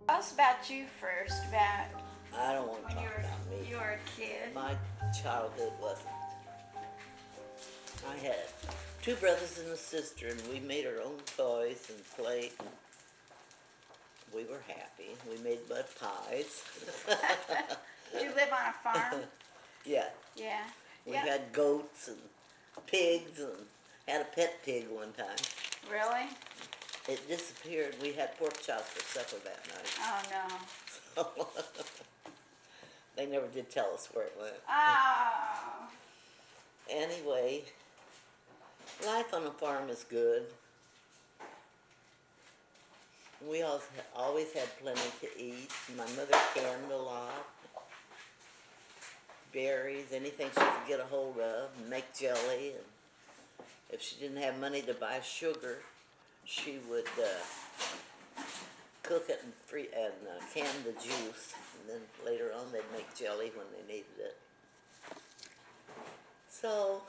Tell us about you first, about I don't want to when talk about me. you were a kid. My childhood wasn't. I had two brothers and a sister, and we made our own toys and played. We were happy. We made mud pies. Did you live on a farm? Yeah. Yeah. We Yeah. had goats and pigs and had a pet pig one time. Really? It disappeared. We had pork chops for supper that night. Oh no. They never did tell us where it went. Oh. Anyway, life on a farm is good. We always had plenty to eat. My mother canned a lot. Berries, anything she could get a hold of, and make jelly. And if she didn't have money to buy sugar, she would cook it and can the juice. And then later on they'd make jelly when they needed it. So,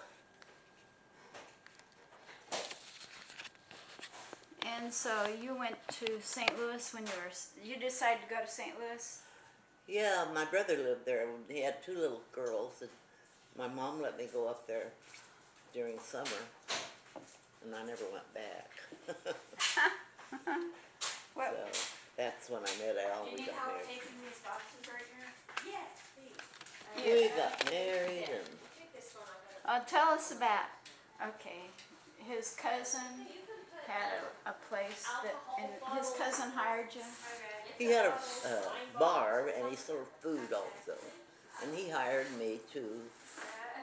And so you went to St. Louis when you decided to go to St. Louis? yeah, my brother lived there. He had two little girls, and my mom let me go up there during summer, and I never went back. What? So that's when I met Al. Do We you need got help married. taking these boxes right here? Yes, please. We got married, and Take this one, I'm gonna. Tell us about, okay, his cousin had a place that, and his cousin hired you? he had a bar, and he served food also. And he hired me to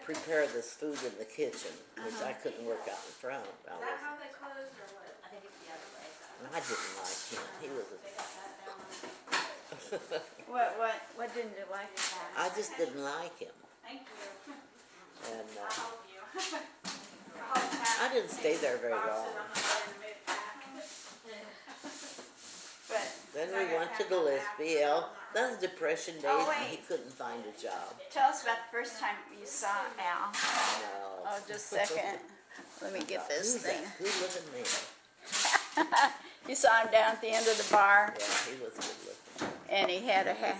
prepare this food in the kitchen, which I couldn't work out in front. Is that how they closed or what? I think it's the other way. I didn't like him. He was What didn't you like about it? I just didn't like him. Thank you. And I'll help you. I didn't stay there very long. But Then we went to Gillespie. That was Depression days, Oh, and he wait. couldn't find a job. tell us about the first time you saw Al. No. Oh, just a second. Let me get this Who's that? thing. Who's looking there? You saw him down at the end of the bar, Yeah, he was good looking. and he had a hat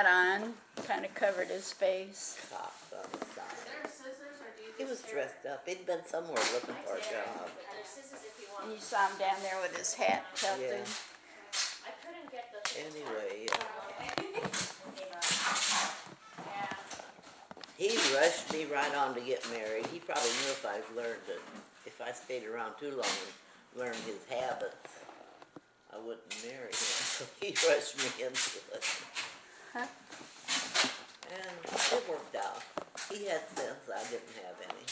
on, kind of covered his face. Cops on the side. There scissors or do you He was dressed up. He'd been somewhere looking for a job. There's scissors if you And want. you saw him down there with his hat tilted. I couldn't get the. Anyway, Yeah. he rushed me right on to get married. He probably knew if I learned it, if I stayed around too long and learned his habits, I wouldn't marry him. So he rushed me into it. Huh? And it worked out. He had sense. I didn't have any.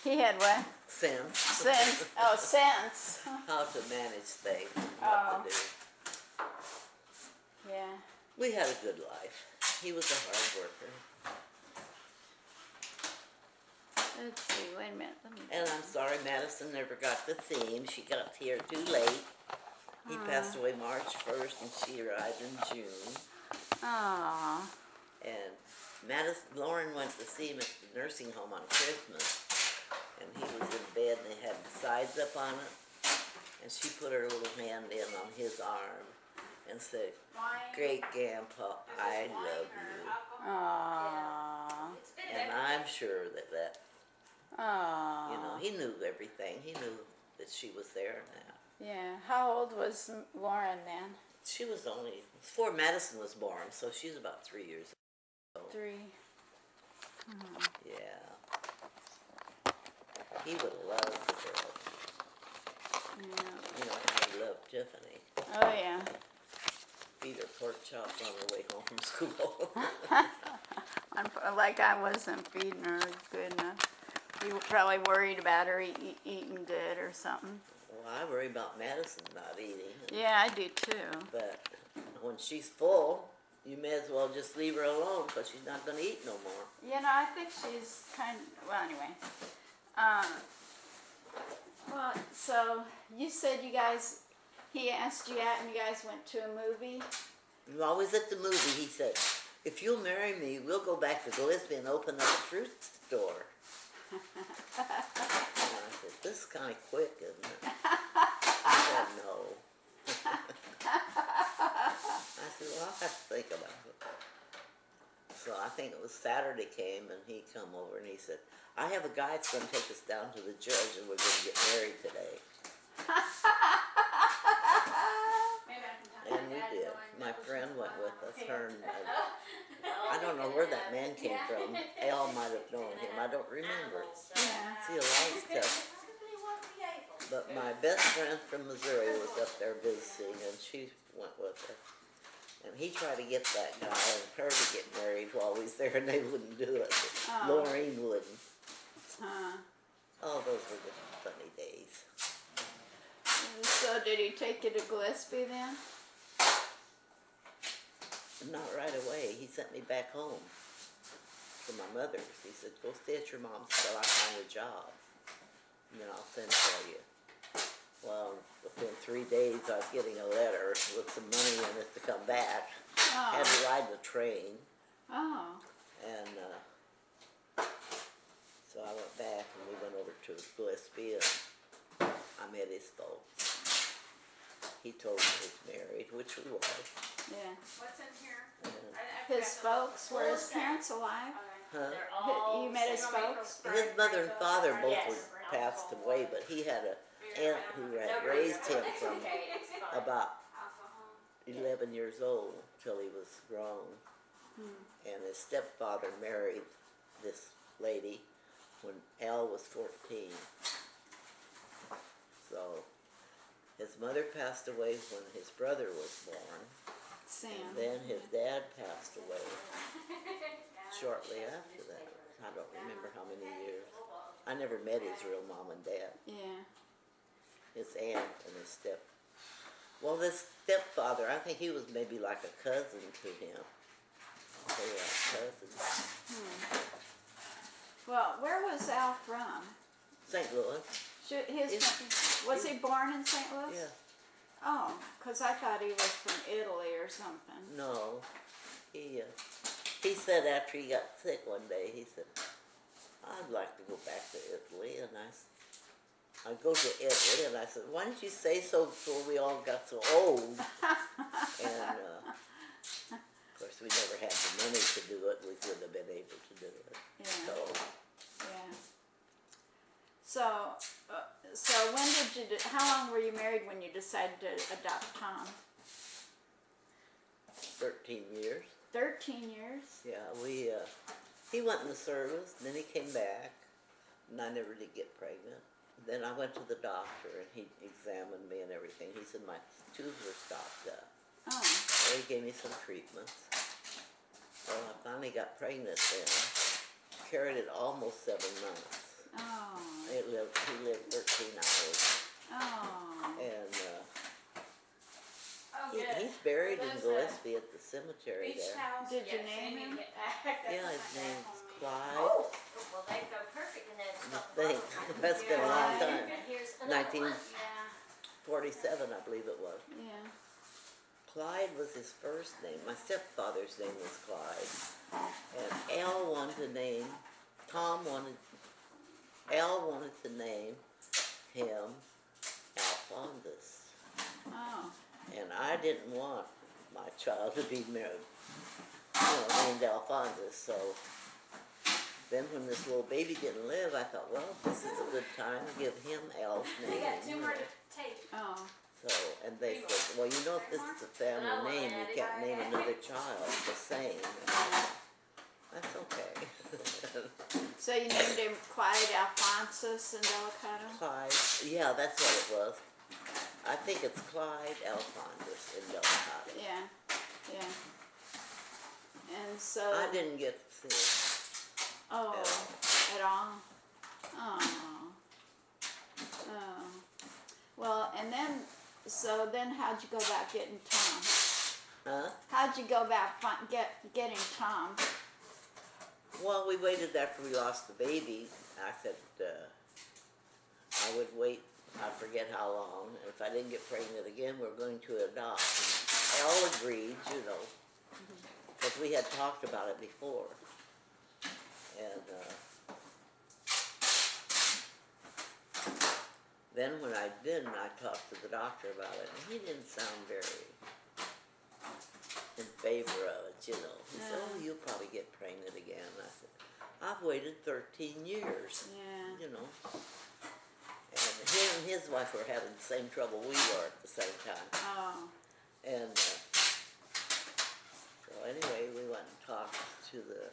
He had what? Sense. Sense. Oh, sense. How to manage things and Oh. what to do. Yeah. We had a good life. He was a hard worker. Let's see. Wait a minute. Let me. And I'm sorry Madison never got to see him. She got here too late. He passed away March 1st and she arrived in June. Aw. And Lauren went to see him at the nursing home on Christmas. And he was in bed and they had sides up on it. And she put her little hand in on his arm and said, "Great Grandpa, I love you." Aw. And I'm sure that Aw. you know, he knew everything. He knew that she was there now. Yeah. How old was Lauren then? She was only, before Madison was born, so she's about 3 years old. 3. Yeah. He would have loved the girl. Yeah. You know, he loved Tiffany. Oh yeah. Feed her pork chops on her way home from school. Like I wasn't feeding her good enough. You were probably worried about her eating good or something. Well, I worry about Madison not eating. Yeah, I do too. But when she's full, you may as well just leave her alone because she's not going to eat no more. You know, I think she's kind of, well, anyway. Well, so you said you guys, he asked you out and you guys went to a movie? We always at the movie, he said, "If you'll marry me, we'll go back to Gillespie and open up a fruit store." And I said, "This is kind of quick, isn't it?" He said, "No." think it was Saturday came, and he come over and he said, I have a guy that's gonna take us down to the judge and we're gonna get married today. Maybe I can talk to And my we dad did. knowing My that was friend just went one with us, on her and paper. I don't know where that man came from. Al might have known him, I don't remember. Yeah. See, a lot of stuff. But my best friend from Missouri was up there visiting, and she went with us. And he tried to get that guy and her to get married while we was there, and they wouldn't do it. Oh. Lorraine wouldn't. Huh. Oh, those were the funny days. So did he take you to Gillespie then? Not right away. He sent me back home to my mother's. He said, go stay at your mom's till I find a job, and then I'll send for you. Well, within 3 days, I was getting a letter with some money in it to come back. Had Oh. to ride the train, Oh. and so I went back, and we went over to Gillespie, and I met his folks. He told me he was married, which we was. Yeah. What's in here? And His folks, were his parents alive? Huh? They're all. You met his folks? His mother and father both Yes. were passed away, but he had a aunt who had raised him from about 11 years old till he was grown. And his stepfather married this lady when Al was 14. So his mother passed away when his brother was born, Sam. and then his dad passed away shortly after that. I don't remember how many years. I never met his real mom and dad. Yeah. His aunt and his this stepfather, I think he was maybe like a cousin to him. They were like cousins. Well, where was Al from? St. Louis. Was he born in St. Louis? Yeah. Oh, because I thought he was from Italy or something. No. He said after he got sick one day, he said, I'd like to go back to Italy. And I'd go to Italy, and I said, why didn't you say so before we all got so old? And of course, we never had the money to do it. We wouldn't have been able to do it. Yeah. So, Yeah. So when did you? How long were you married when you decided to adopt Tom? 13 years. 13 years. Yeah, he went in the service, and then he came back, and I never did get pregnant. Then I went to the doctor, and he examined me and everything. He said my tubes were stopped up. Oh. So he gave me some treatments. So I finally got pregnant then. Carried it almost 7 months. Oh. He lived 13 hours. Oh. And Oh, good. he's buried in Those, Gillespie at the cemetery Beach there. towels. Did you Yes, name they need him? to get back. That's Yeah, what his my dad name's told me. Clyde. Oh, well, they go perfect in that stuff. Think. That's been a long Clyde. time. And here's another 19 one. Yeah. 47, I believe it was. Yeah. Clyde was his first name. My stepfather's name was Clyde. And Al wanted to name him Alphonsus. Oh. And I didn't want my child to be married, named Alphonsus. So then when this little baby didn't live, I thought, well, this is a good time to give him Al's We name. got 2 more to take. Oh. So, and they said, well, you know, if this is a family name, you can't name another child the same. That's okay. So you named him Clyde Alphonsus and Delicado? Clyde, yeah, that's what it was. I think it's Clyde Alphonsus in Delicado. Yeah. Yeah. And so. I didn't get to see Oh. At all? Oh. Oh. Well, and then. So then, how'd you go about getting Tom? Huh? How'd you go about getting Tom? Well, we waited after we lost the baby. I said I would wait, I forget how long. And if I didn't get pregnant again, we're going to adopt. And Al agreed, because we had talked about it before. And then when I didn't, I talked to the doctor about it, and he didn't sound very favor of it, you know. He said, Yeah. oh, you'll probably get pregnant again. And I said, I've waited 13 years, Yeah. you know. And him and his wife were having the same trouble we were at the same time. Oh. And so anyway, we went and talked to the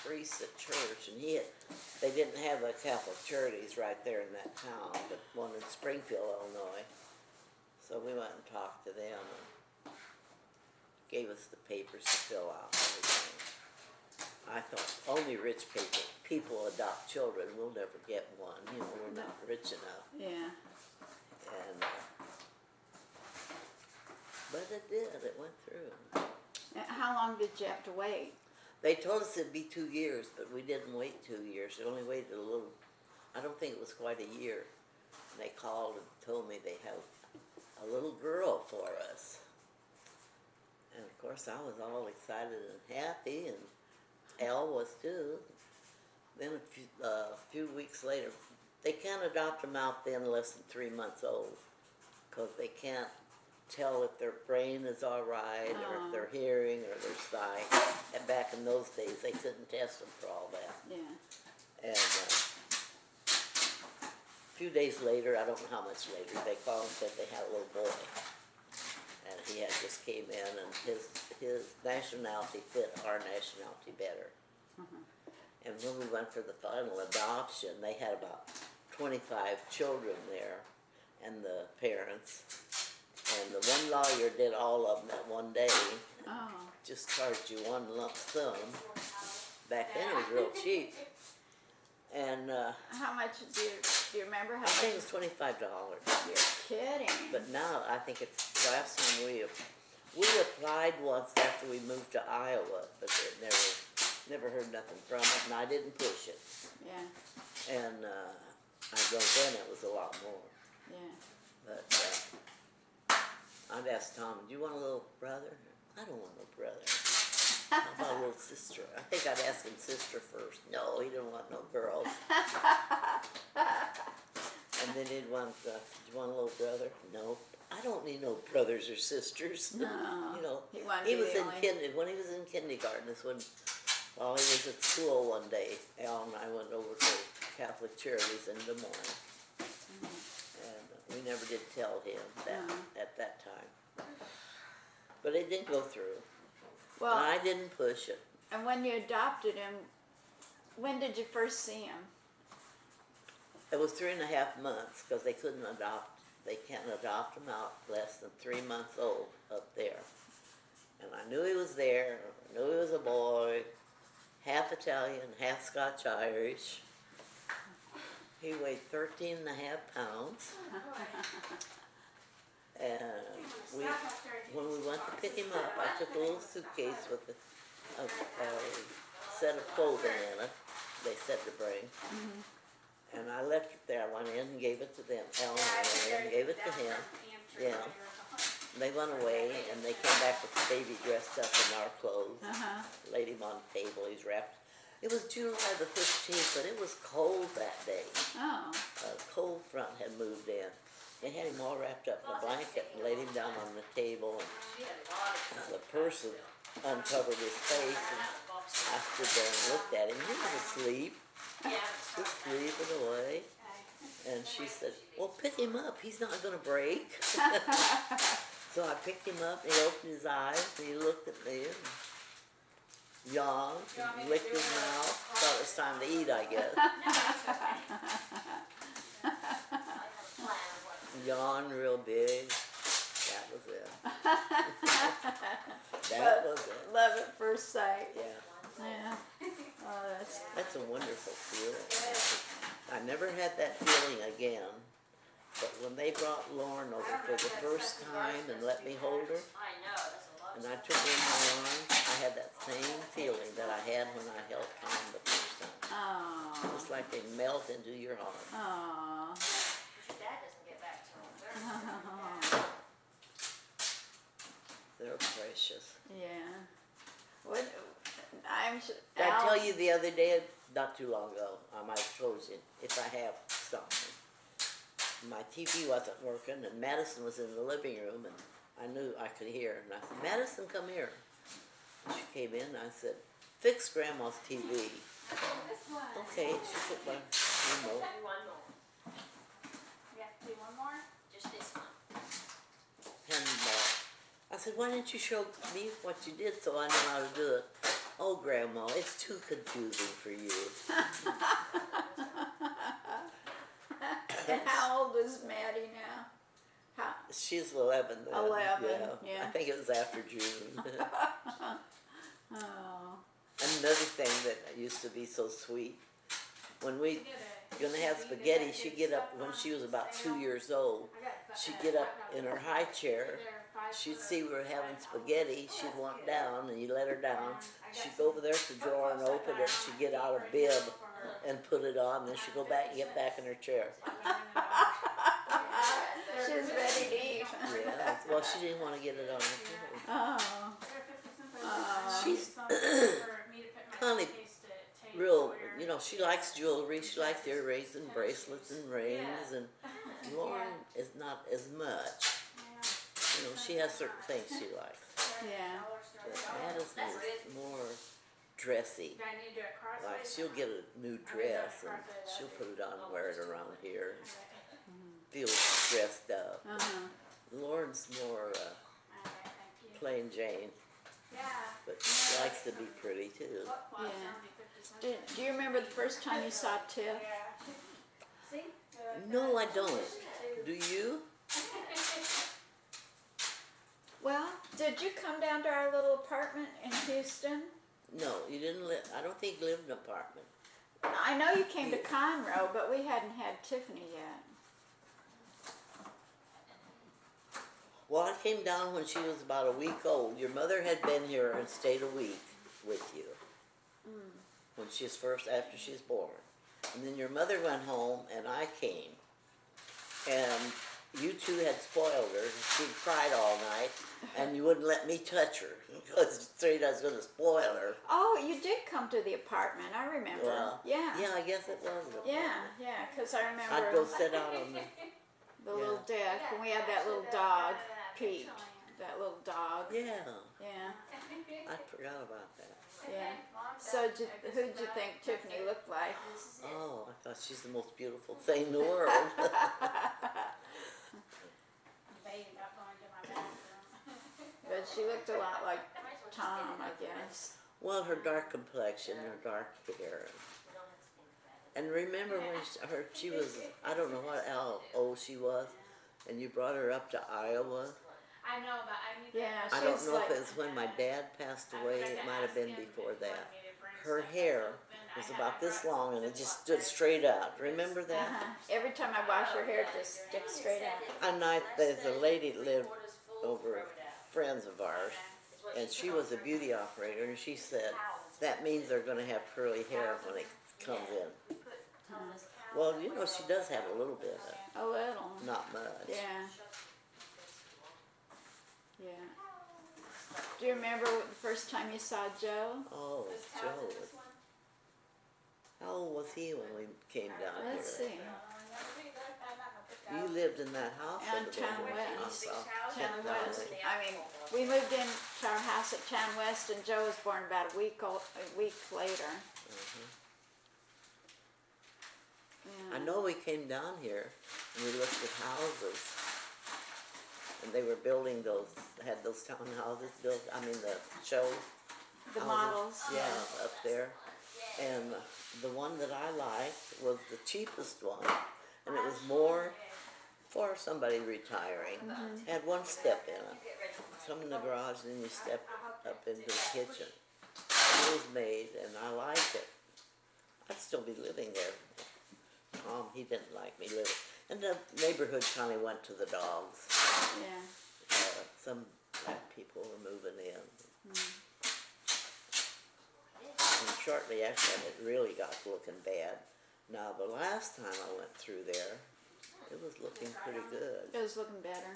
priest at church, and they didn't have a Catholic charities right there in that town, but one in Springfield, Illinois. So we went and talked to them and gave us the papers to fill out and everything. I thought only rich people adopt children. We'll never get one. You know, we're not rich enough. Yeah. And but it did. It went through. How long did you have to wait? They told us it'd be 2 years, but we didn't wait 2 years. We only waited a little. I don't think it was quite a year. And they called and told me they have a little girl for us. And of course, I was all excited and happy, and Elle was too. Then a few weeks later, they can't adopt them out then less than 3 months old, because they can't tell if their brain is all right, or if their hearing, or their sight. And back in those days, they couldn't test them for all that. Yeah. And a few days later, I don't know how much later, they called and said they had a little boy. And he had just came in, and his nationality fit our nationality better. And when we went for the final adoption, they had about 25 children there, and the parents. And the one lawyer did all of them at one day. Oh. Just charged you one lump sum. Back then it was real cheap. And How much do you remember how I think much? it was $25. You're kidding. But now I think it's last time we applied once after we moved to Iowa, but they never heard nothing from it, and I didn't push it. Yeah. And I know then it was a lot more. Yeah. But I'd asked Tom, do you want a little brother? I don't want no brother. How about a little sister? I think I'd ask him sister first. No, he didn't want no girls. And then he'd want, do you want a little brother? No, I don't need no brothers or sisters. No. You know, He wanted he to be was the in only- when he was in kindergarten. This when while he was at school one day, Al and I went over to Catholic Charities in Des Moines, and we never did tell him that at that time. But it did go through. Well, And I didn't push it. and when you adopted him, when did you first see him? It was 3.5 months because they couldn't adopt. They can't adopt them out less than 3 months old up there. And I knew he was there. I knew he was a boy, half Italian, half Scotch-Irish. He weighed 13.5 pounds. And when we went to pick him up, I took a little suitcase with a set of clothing in it. They said to bring. And I left it there. I went in and gave it to them. Ellen went in and gave it to him. Yeah. They went away, and they came back with the baby dressed up in our clothes. Laid him on the table. He's wrapped. It was July the 15th, but it was cold that day. Oh. A cold front had moved in. They had him all wrapped up in a blanket and laid him down on the table. And the person uncovered his face, and I stood there and looked at him. He was asleep. Just sleeping away. And she said, well, pick him up. He's not going to break. So I picked him up, and he opened his eyes, and he looked at me and yawned, and licked his mouth. Thought it was time to eat, I guess. Yawned real big. That was it. That was it. Love at first sight. Yeah. Yeah. Oh, That's a wonderful feeling. I never had that feeling again. But when they brought Lauren over for the first time and let me hold her, and I took her in my arms, I had that same feeling that I had when I held Tom the first time. Oh. It was like they melt into your heart. Oh. They're precious. Yeah. What? I'm. Did I tell you the other day, not too long ago, I might have told you, if I have something. My TV wasn't working, and Madison was in the living room, and I knew I could hear her. And I said, Madison, come here. She came in, I said, fix Grandma's TV. This one. Okay, she put my remote. One more. We have to do one more? Just this one. And I said, why didn't you show me what you did so I know how to do it? Oh, Grandma, it's too confusing for you. And how old is Maddie now? How? She's 11 then. 11, yeah. I think it was after June. Oh. Another thing that used to be so sweet, when we gonna have spaghetti, she'd get up, when she was about 2 years old, she'd get up in her high chair, she'd see we were having spaghetti, she'd walk down and you let her down, she'd go over there to the drawer and open it, she'd get out a bib and put it on, then she'd go back and get back in her chair. She's ready to eat. Yeah, well, she didn't want to get it on her Oh. She's kind of real, you know, she likes jewelry, she likes earrings and bracelets and rings, and Lauren is not as much. You know, she has certain things she likes. Yeah. But Madison is more dressy. Like, she'll get a new dress and she'll put it on and wear it around here. Feels dressed up. Lauren's more plain Jane. But she likes to be pretty too. Yeah. Do you remember the first time you saw Tiff? No, I don't. Do you? Well, did you come down to our little apartment in Houston? No, you didn't live. I don't think you lived in an apartment. I know you came to Conroe, but we hadn't had Tiffany yet. Well, I came down when she was about a week old. Your mother had been here and stayed a week with you. When she was first, after she was born. And then your mother went home and I came. And you two had spoiled her. She cried all night and you wouldn't let me touch her because you afraid I was going to spoil her. Oh, you did come to the apartment, I remember. Well, yeah. Yeah, I guess it was an apartment. Yeah, because I remember I'd go sit out on the little deck and we had that little dog, Pete. That little dog. Yeah, Yeah, I forgot about that. yeah. So who'd you think Tiffany looked like? Oh, I thought she's the most beautiful thing in the world. But she looked a lot like Tom, I guess. Well, her dark complexion, her dark hair. And remember when she was, I don't know how old she was, and you brought her up to Iowa? I know, but I need Yeah, I don't she's know like, if it was when my dad passed away, it might have been before that. Her hair was about this long and it just stood straight out. Remember that? every time I wash her hair, it just sticks straight out. A night, there's a lady that lived over, friends of ours, and she was a beauty operator, and she said, that means they're gonna have curly hair when it comes in. Well, you know, she does have a little bit of it, A little. not much. Yeah. Yeah. Do you remember the first time you saw Joe? Oh, Joe. How old was he when we came down here? Let's see. You lived in that house On over Town there. West. I Town saw. West. I mean, we moved into our house at Town West, and Joe was born about a week later. I know we came down here and we looked at houses, and they were building those, had those townhouses built, I mean the show The houses. models. Yeah, up there. And the one that I liked was the cheapest one, and it was more for somebody retiring. Had one step in it. Come in the garage and then you step up into the kitchen. It was made and I liked it. I'd still be living there. He didn't like me living. And the neighborhood finally went to the dogs. Yeah. Some black people were moving in. And shortly after that, it really got looking bad. Now, the last time I went through there, it was looking pretty good. It was looking better.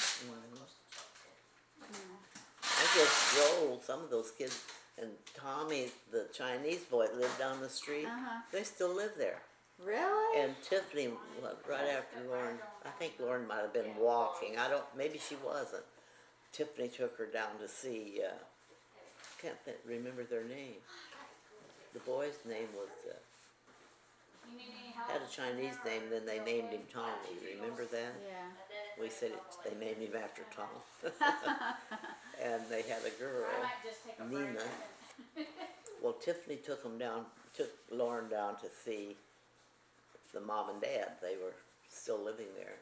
I guess Joel, some of those kids, and Tommy, the Chinese boy that lived down the street, they still live there. Really? And Tiffany, right after Lauren, I think Lauren might have been walking. Maybe she wasn't. Tiffany took her down to see can't remember their name. The boy's name was, You need any help? had a Chinese name, then they named him Tommy. Remember that? Yeah. We said they named him after Tom. And they had a girl, I might just take a break. Nina. Well, Tiffany took Lauren down to see the mom and dad. They were still living there.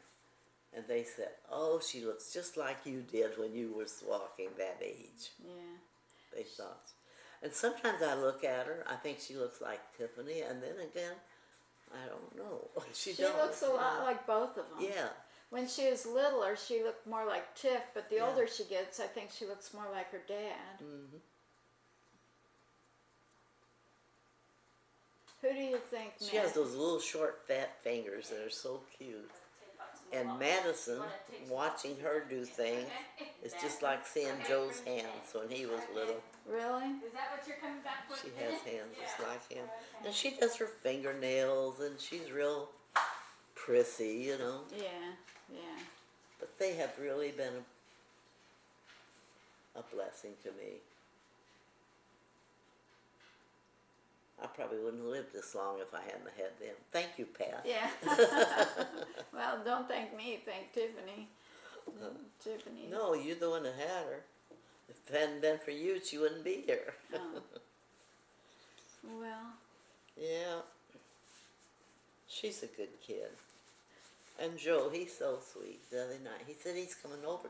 And they said, oh, she looks just like you did when you was walking that age. Yeah. They thought. And sometimes I look at her, I think she looks like Tiffany, and then again, I don't know. She looks a lot like both of them. Yeah. When she was littler, she looked more like Tiff, but the Yeah. older she gets, I think she looks more like her dad. Mm-hmm. Who do you think? She has those little short fat fingers that are so cute. And Madison, watching her do things, is just like seeing Joe's hands when he was little. Really? Is that what you're coming back for? She has hands just like him. And she does her fingernails, and she's real prissy, you know. Yeah, yeah. But they have really been a blessing to me. I probably wouldn't have lived this long if I hadn't had them. Thank you, Pat. Yeah. Well, don't thank me, thank Tiffany. Tiffany. No, you're the one that had her. If it hadn't been for you, she wouldn't be here. Oh. Well, Yeah. She's a good kid. And Joe, he's so sweet. The other night, he said he's coming over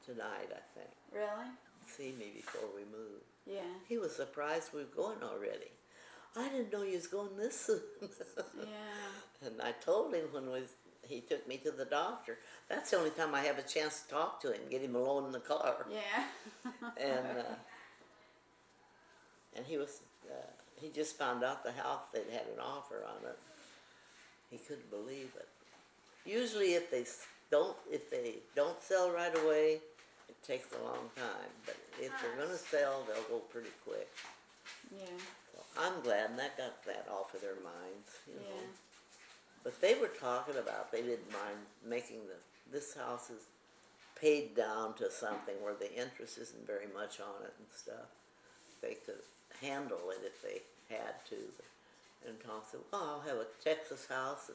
tonight, I think. really? See me before we move. Yeah. He was surprised we were going already. I didn't know you was going this soon. Yeah. And I told him when he took me to the doctor. That's the only time I have a chance to talk to him, get him alone in the car. Yeah. And he was, he just found out the house, they'd had an offer on it. He couldn't believe it. Usually if they don't sell right away, it takes a long time. But if they're gonna sell, they'll go pretty quick. Yeah. So I'm glad, and that got that off of their minds, you know. Yeah. But they were talking about, they didn't mind making this house is paid down to something where the interest isn't very much on it and stuff. They could handle it if they had to. And Tom said, well, I'll have a Texas house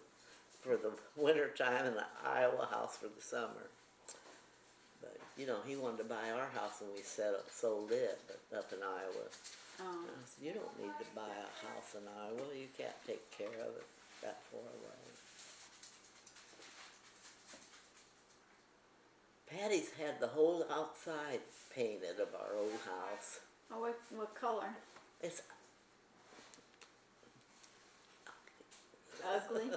for the winter time and an Iowa house for the summer. But, you know, he wanted to buy our house and we sold it up in Iowa. Oh. I said, you don't need to buy a house in Iowa. You can't take care of it that far away. Patty's had the whole outside painted of our old house. Oh, what color? It's Ugly.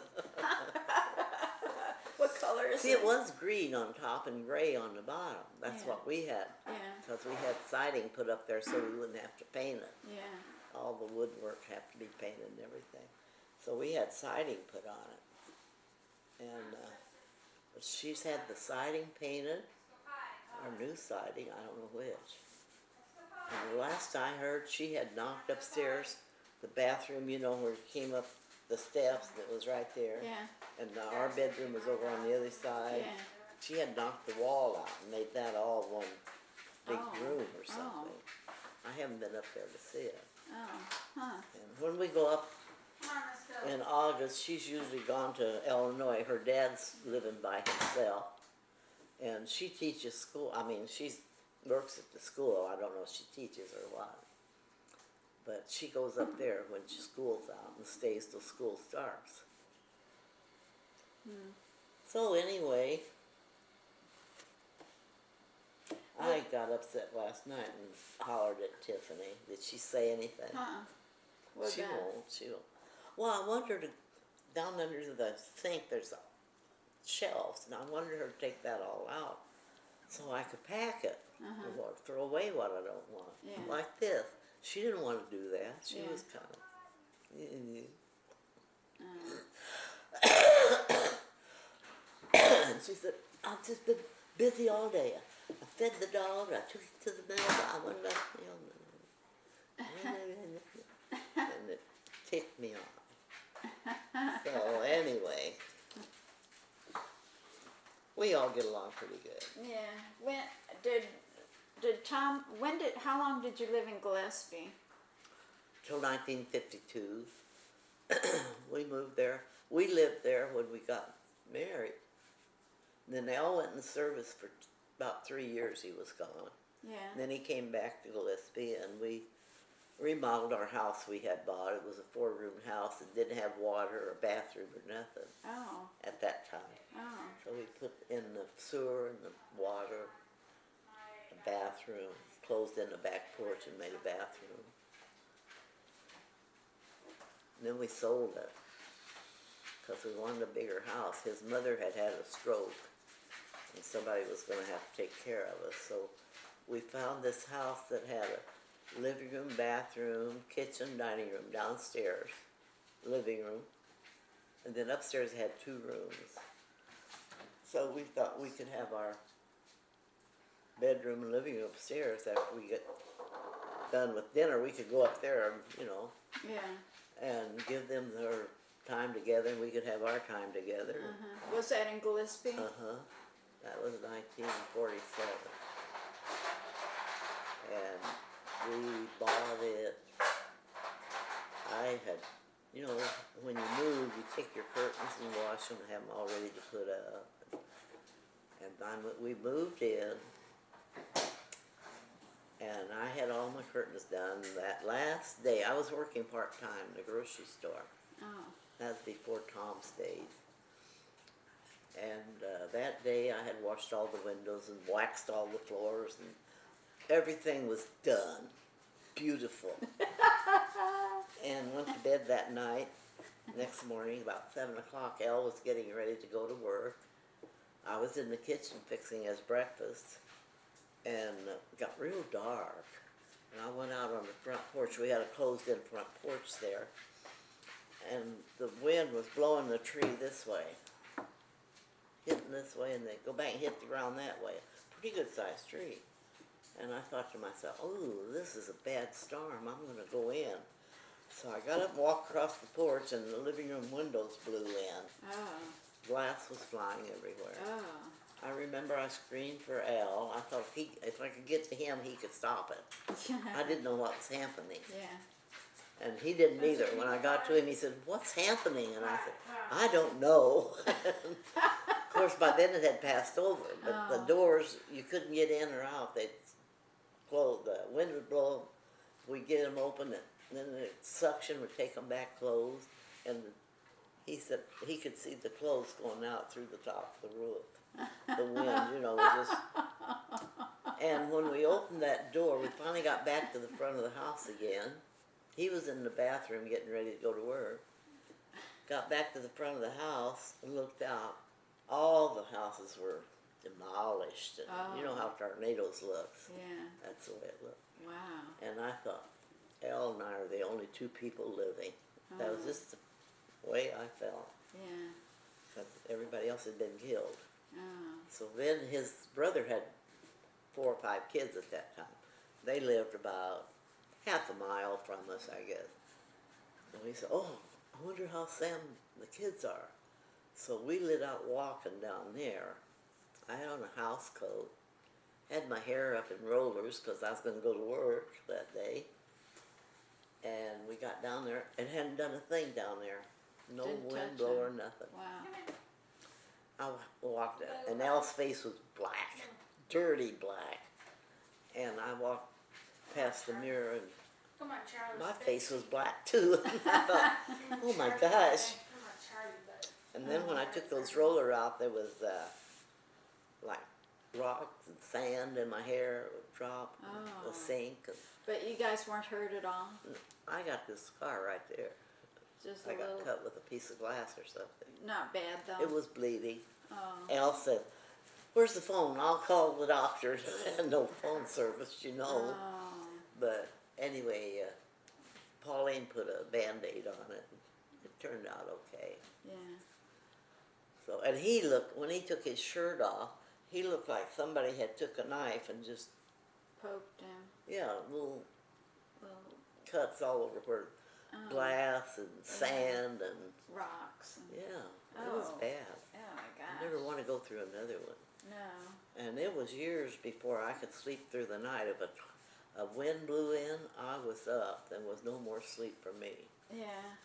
What color is see, it? it was green on top and gray on the bottom. That's Yeah. what we had. Yeah. Because we had siding put up there so we wouldn't have to paint it. Yeah. All the woodwork had to be painted and everything. So we had siding put on it. And but she's had the siding painted, or new siding, I don't know which. And the last I heard, she had knocked upstairs, the bathroom, you know, where it came up the steps, that was right there. Yeah. And our bedroom was over on the other side. Yeah. She had knocked the wall out and made that all one big Oh. room or something. I haven't been up there to see it. Oh. Huh. And when we go up Come on, let's go. in August, she's usually gone to Illinois. Her dad's living by himself. And she teaches school. I mean, she works at the school. I don't know if she teaches or what. But she goes up there when school's out and stays till school starts. So anyway, I got upset last night and hollered at Tiffany. Did she say anything? What's She that? won't. She won't. Well, I wanted her to, down under the sink, there's shelves, and I wanted her to take that all out so I could pack it or throw away what I don't want. Yeah. Like this. She didn't want to do that. She Yeah. was kind of. And she said, I've just been busy all day. I fed the dog, I took it to the mail, I went up, and it ticked me off. So anyway, we all get along pretty good. Yeah. did Tom, how long did you live in Gillespie? Till 1952. We moved there. We lived there when we got married. And then they all went in service for about 3 years. He was gone. Yeah. And then he came back to Gillespie, and we remodeled our house we had bought. It was a 4-room house. It didn't have water or bathroom or nothing Oh, at that time. oh, So we put in the sewer and the water, the bathroom, closed in the back porch and made a bathroom. And then we sold it because we wanted a bigger house. His mother had had a stroke, and somebody was going to have to take care of us. So we found this house that had a living room, bathroom, kitchen, dining room, downstairs, living room, and then upstairs it had 2 rooms. So we thought we could have our bedroom and living room upstairs. After we get done with dinner, we could go up there, you know, yeah. and give them their time together, and we could have our time together. Was that in Gillespie? That was 1947. And we bought it. I had, you know, when you move, you take your curtains and wash them and have them all ready to put up. And we moved in, and I had all my curtains done. That last day, I was working part-time in the grocery store. Oh, That was before Tom's days. And that day I had washed all the windows and waxed all the floors, and everything was done. Beautiful. And went to bed that night. Next morning, about 7 o'clock, Elle was getting ready to go to work. I was in the kitchen fixing his breakfast, and it got real dark. And I went out on the front porch. We had a closed-in front porch there. And the wind was blowing the tree this way, hitting this way, and they go back and hit the ground that way. Pretty good sized tree. And I thought to myself, oh, this is a bad storm. I'm going to go in. So I got up and walked across the porch, and the living room windows blew in. oh, Glass was flying everywhere. oh. I remember I screamed for Al. I thought if I could get to him, he could stop it. I didn't know what was happening. Yeah. And he didn't either. When I got to him, he said, "What's happening?" And I said, "I don't know." Of course, by then it had passed over, but the doors, you couldn't get in or out. They'd closed. The wind would blow, we'd get them open, and then the suction would take them back closed. And he said he could see the clothes going out through the top of the roof. The wind, you know, was just... And when we opened that door, we finally got back to the front of the house again. He was in the bathroom getting ready to go to work. Got back to the front of the house and looked out. All the houses were demolished, and you know how tornadoes look. Yeah. That's the way it looked. Wow. And I thought, Elle and I are the only 2 people living. That was just the way I felt. Yeah. Because everybody else had been killed. Oh. So then his brother had 4 or 5 kids at that time. They lived about half a mile from us, I guess. And we said, oh, I wonder how Sam, the kids are. So we lit out walking down there. I had on a house coat, had my hair up in rollers because I was going to go to work that day. And we got down there and hadn't done a thing down there. No Didn't wind touch blow or him. nothing. Wow. I walked out, and Al's face was black, dirty black. And I walked past the mirror, and Come on, Charlie. my face was black too. And I thought, oh my gosh. Come on, Charlie, bud. And then when I took those roller out, there was like rocks and sand in my hair. It would drop, Oh. and sink. And But you guys weren't hurt at all? I got this scar right there. Just I a got little? cut with a piece of glass or something. Not bad though? It was bleeding. Oh. Al said, "Where's the phone? I'll call the doctor." No phone service, you know. Oh. But anyway, Pauline put a Band-Aid on it. It turned out okay. Yeah. So, and he looked, when he took his shirt off, he looked like somebody had took a knife and just, Poked him. yeah, little Little cuts all over where glass and sand and, rocks. And, yeah, it was Oh. bad. oh my I gosh. never wanted to go through another one. No. And it was years before I could sleep through the night. If a wind blew in, I was up. There was no more sleep for me. Yeah.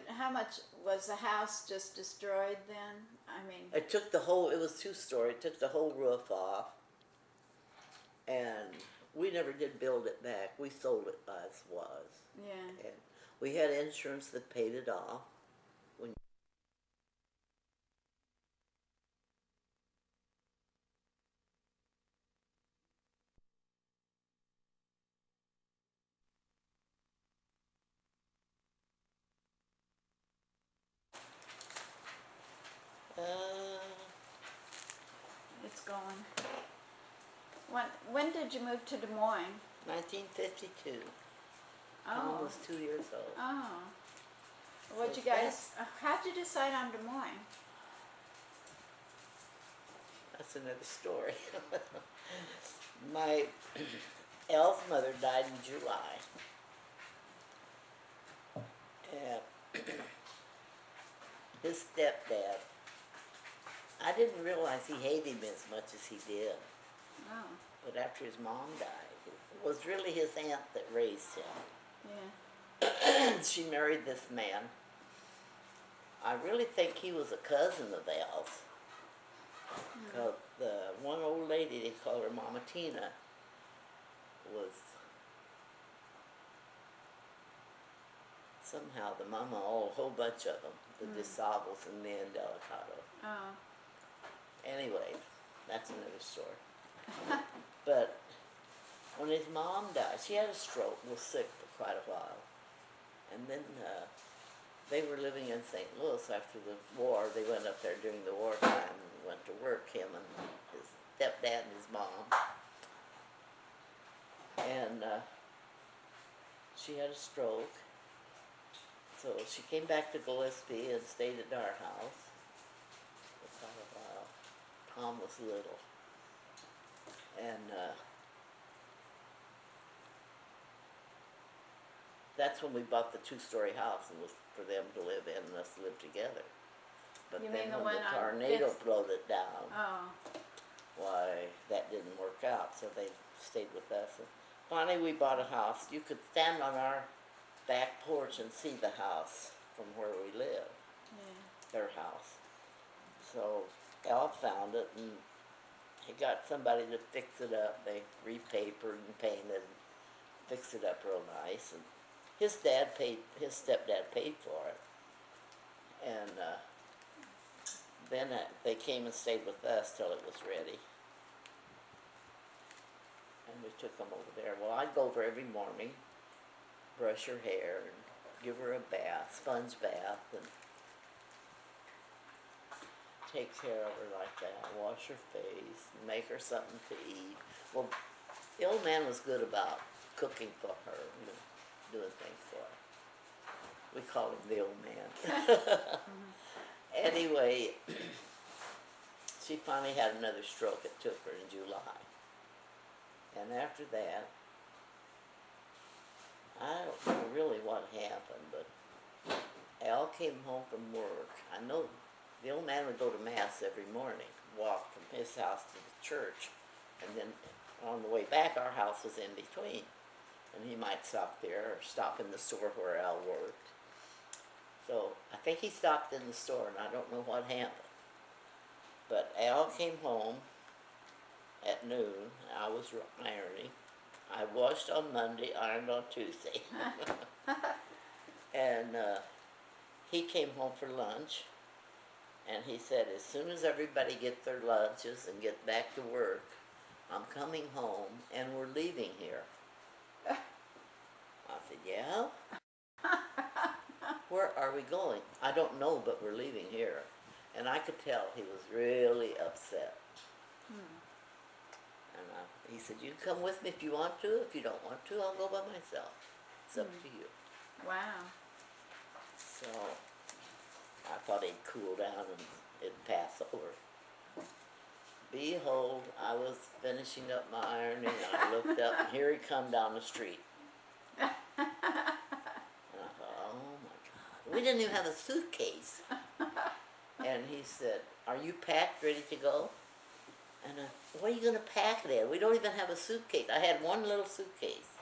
How much was the house just destroyed then? I mean. It took it was 2-story, it took the whole roof off. And we never did build it back. We sold it as was. Yeah. And we had insurance that paid it off. It's going. When did you move to Des Moines? 1952. Oh. Tom was 2 years old. Oh. What'd So you guys, how'd you decide on Des Moines? That's another story. My Al's mother died in July. And his stepdad, I didn't realize he hated him as much as he did. Oh. But after his mom died, it was really his aunt that raised him. Yeah. She married this man. I really think he was a cousin of Al's. Because the one old lady, they called her Mama Tina, was somehow the mama, a whole bunch of them, the DeSavos and then Delicato. Oh. Anyway, that's another story. But when his mom died, she had a stroke, was sick for quite a while. And then they were living in St. Louis after the war. They went up there during the wartime and went to work, him and his stepdad and his mom. And she had a stroke. So she came back to Gillespie and stayed at our house for quite a while. Tom was little. And that's when we bought the 2-story house, and was for them to live in and us to live together. But You then mean the when one the on tornado Fifth? blowed it down, Oh. why, that didn't work out, so they stayed with us. And finally, we bought a house. You could stand on our back porch and see the house from where we lived, Yeah. their house. So Al found it, and he got somebody to fix it up. They repapered and painted, and fixed it up real nice. And his stepdad paid for it. And then they came and stayed with us till it was ready. And we took them over there. Well, I'd go over every morning, brush her hair, and give her a bath, sponge bath, and take care of her like that, wash her face, make her something to eat. Well, the old man was good about cooking for her, doing things for her. We call him the old man. Anyway, she finally had another stroke. It took her in July. And after that, I don't know really what happened, but Al came home from work. I know the old man would go to Mass every morning, walk from his house to the church, and then on the way back, our house was in between. And he might stop there or stop in the store where Al worked. So I think he stopped in the store, and I don't know what happened. But Al came home at noon. I was ironing. I washed on Monday, ironed on Tuesday. And he came home for lunch, and he said, as soon as everybody gets their lunches and get back to work, I'm coming home and we're leaving here. I said, yeah? Where are we going? I don't know, but we're leaving here. And I could tell he was really upset. And he said, you can come with me if you want to. If you don't want to, I'll go by myself. It's up to you. Wow. So I thought he'd cool down and it'd pass over. Behold, I was finishing up my ironing, and I looked up, and here he come down the street. And I thought, oh my God. We didn't even have a suitcase. And And he said, "Are you packed, ready to go?" And I, "What are you gonna pack it in? We don't even have a suitcase." I had one little suitcase.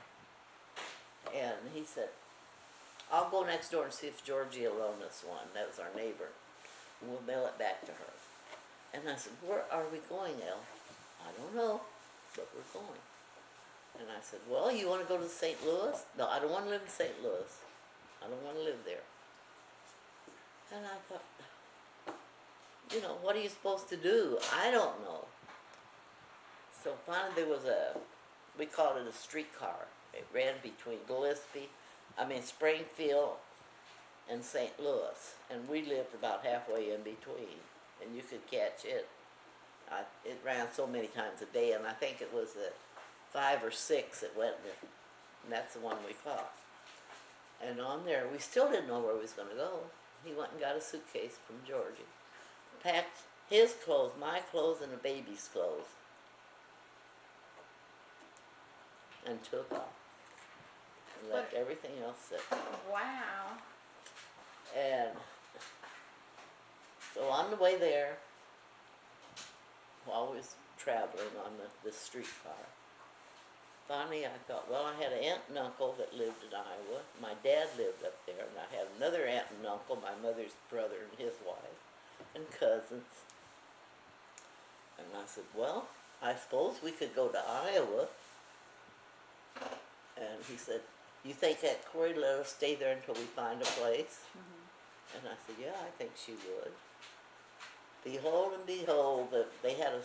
And he said, "I'll go next door and see if Georgie will loan us one." That was our neighbor. And we'll mail it back to her. And I said, "Where are we going, El?" "I don't know, but we're going." And I said, "Well, you want to go to St. Louis?" "No, I don't want to live in St. Louis. I don't want to live there." And I thought, what are you supposed to do? I don't know. So finally there was we called it a streetcar. It ran between Springfield and St. Louis. And we lived about halfway in between. And you could catch it. It ran so many times a day, and I think it was at 5 or 6 it went, and that's the one we caught. And on there, we still didn't know where we was going to go. He went and got a suitcase from Georgie, packed his clothes, my clothes, and the baby's clothes, and took off and left everything else sit. Wow. And so on the way there, while we was traveling on the streetcar, finally I thought, well, I had an aunt and uncle that lived in Iowa. My dad lived up there, and I had another aunt and uncle, my mother's brother and his wife, and cousins. And I said, well, I suppose we could go to Iowa. And he said, "You think that Corey let us stay there until we find a place?" And I said, "Yeah, I think she would." Behold and behold, they had a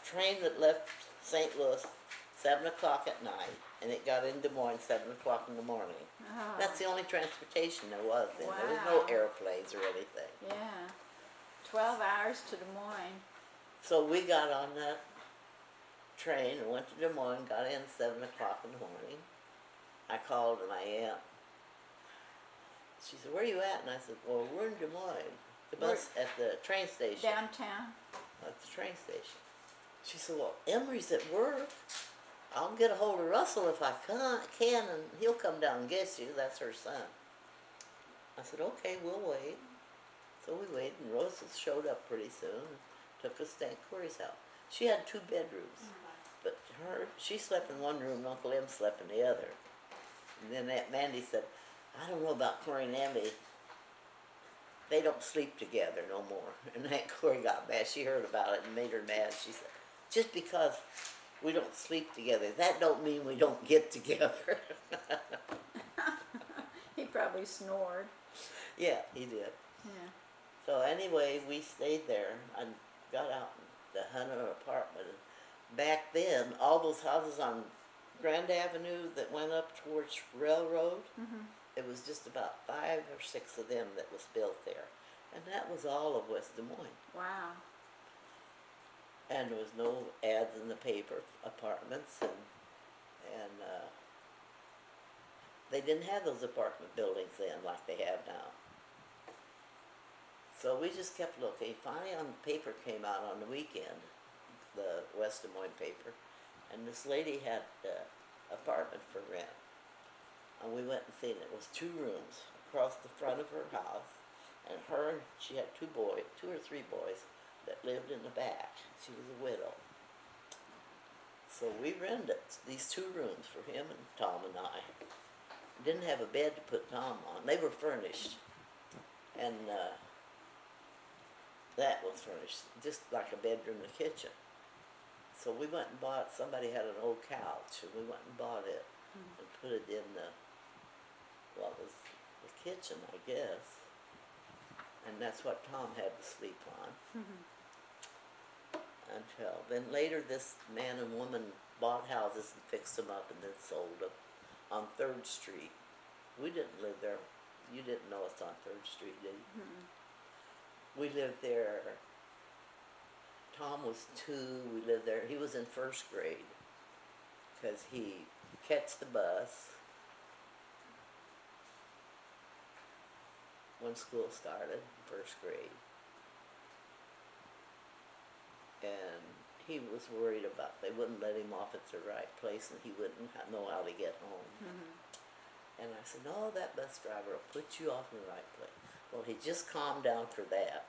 train that left St. Louis 7 o'clock at night, and it got in Des Moines 7 o'clock in the morning. Oh. That's the only transportation there was then. Wow. There was no airplanes or anything. Yeah. 12 hours to Des Moines. So we got on that train and went to Des Moines, got in 7 o'clock in the morning. I called my aunt. She said, "Where are you at?" And I said, "Well, we're in Des Moines. The bus at the train station." Downtown? At the train station. She said, "Well, Emery's at work. I'll get a hold of Russell if I can, and he'll come down and get you." That's her son. I said, "Okay, we'll wait." So we waited, and Russell showed up pretty soon and took us to Aunt Corey's house. She had 2 bedrooms, but she slept in one room, and Uncle Em slept in the other. And then Aunt Mandy said, "I don't know about Corey and Emmy. They don't sleep together no more." And Aunt Corey got mad. She heard about it and made her mad. She said, "Just because we don't sleep together, that don't mean we don't get together." He probably snored. Yeah, he did. Yeah. So anyway, we stayed there and got out to hunt an apartment. And back then, all those houses on Grand Avenue that went up towards Railroad, it was just about 5 or 6 of them that was built there. And that was all of West Des Moines. Wow. And there was no ads in the paper, apartments, and they didn't have those apartment buildings then like they have now. So we just kept looking. Finally, the paper came out on the weekend, the West Des Moines paper, and this lady had an apartment for rent. And we went and seen it. It was 2 rooms across the front of her house, and she had 2 or 3 boys that lived in the back. She was a widow. So we rented these 2 rooms for him and Tom and I. Didn't have a bed to put Tom on. They were furnished, and that was furnished, just like a bedroom and a kitchen. So we went and bought, somebody had an old couch, and we went and bought it and put it in the kitchen, I guess. And that's what Tom had to sleep on. Then later this man and woman bought houses and fixed them up and then sold them on 3rd Street. We didn't live there. You didn't know us on 3rd Street, did you? We lived there. Tom was 2. We lived there. He was in 1st grade because he catch the bus when school started, 1st grade. And he was worried about they wouldn't let him off at the right place, and he wouldn't know how to get home. And I said, "No, that bus driver will put you off in the right place." Well, he just calmed down for that.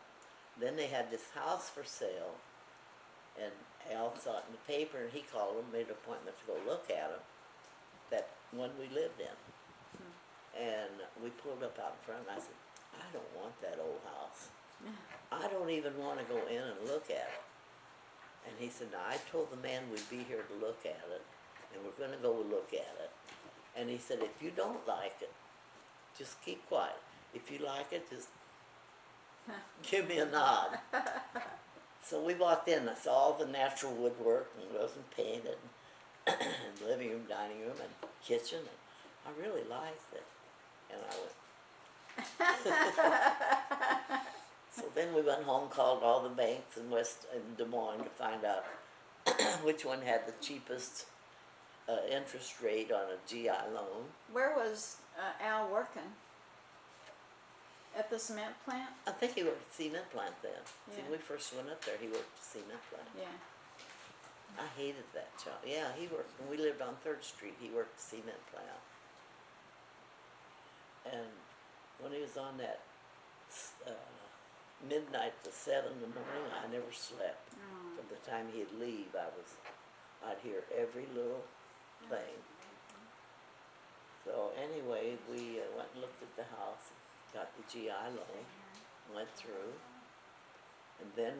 then they had this house for sale, and Al saw it in the paper, and he called them, made an appointment to go look at them, that one we lived in. And we pulled up out in front, and I said, I don't want that old house. I don't even want to go in and look at it. And he said, now, I told the man we'd be here to look at it, and we're gonna go look at it. And he said, if you don't like it, just keep quiet. If you like it, just give me a nod. So we walked in, I saw all the natural woodwork, and it wasn't painted, and living room, dining room, and kitchen, and I really liked it. And I went. So then we went home, called all the banks in Des Moines to find out which one had the cheapest interest rate on a GI loan. Where was Al working? At the cement plant? I think he worked at the cement plant then. See, Yeah. when we first went up there, he worked at the cement plant. Yeah. I hated that job. Yeah, he worked, when we lived on 3rd Street, he worked at the cement plant. And when he was on that midnight to 7 in the morning, I never slept. Oh. From the time he'd leave, I'd hear every little thing. So anyway, we went and looked at the house, got the GI loan, went through, and then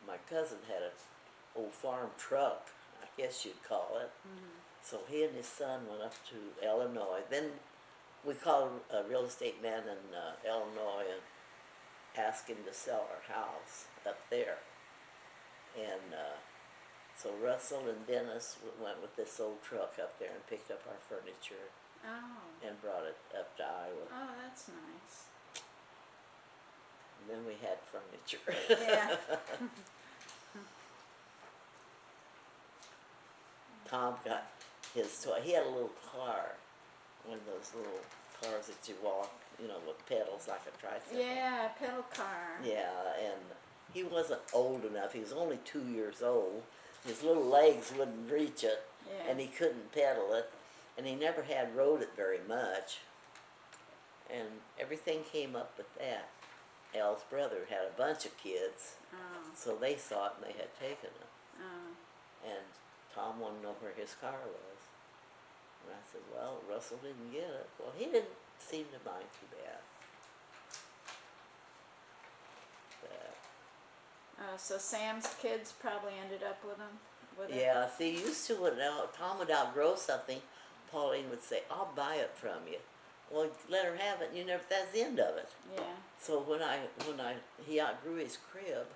my cousin had an old farm truck, I guess you'd call it. So he and his son went up to Illinois. Then we called a real estate man in Illinois and asked him to sell our house up there. And so Russell and Dennis went with this old truck up there and picked up our furniture Oh. and brought it up to Iowa. Oh, that's nice. And then we had furniture. Yeah. Tom got his toy. He had a little car, one of those little cars that you walk, you know, with pedals like a tricycle. Yeah, pedal car. Yeah, and he wasn't old enough. He was only 2 years old. His little legs wouldn't reach it, Yeah. and he couldn't pedal it, and he never had rode it very much. And everything came up with that. Al's brother had a bunch of kids, Oh. so they saw it and they had taken it. Oh. And Tom wanted to know where his car was. And I said, well, Russell didn't get it. Well, he didn't seem to mind too bad. But, So Sam's kids probably ended up with him? With it? yeah, see, used to when Tom would outgrow something, Pauline would say, I'll buy it from you. Well, let her have it, and you never, that's the end of it. Yeah. So when he outgrew his crib,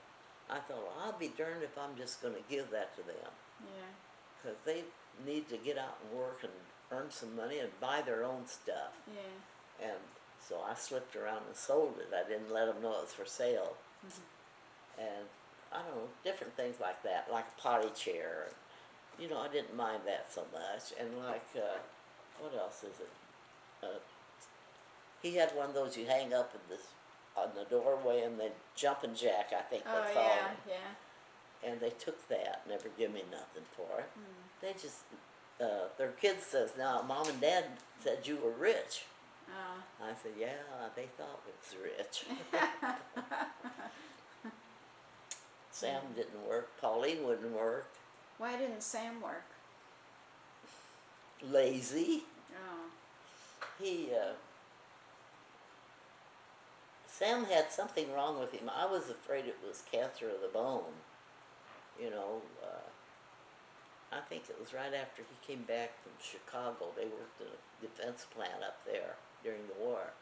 I thought, well, I'll be darned if I'm just gonna give that to them. Yeah. Cause they need to get out and work and earn some money and buy their own stuff. Yeah. And so I slipped around and sold it. I didn't let them know it was for sale. And I don't know, different things like that, like a potty chair. And, you know, I didn't mind that so much. And like, what else is it? He had one of those you hang up in this on the doorway, and the jumping jack, I think Oh, that's called. yeah, yeah. And they took that, never give me nothing for it. They just, their kid says, now, Mom and Dad said you were rich. Oh. I said, yeah, they thought we was rich. Sam didn't work, Pauline wouldn't work, Why didn't Sam work? lazy. Oh. Sam had something wrong with him. I was afraid it was cancer of the bone. You know, I think it was right after he came back from Chicago. They worked at a defense plant up there during the war.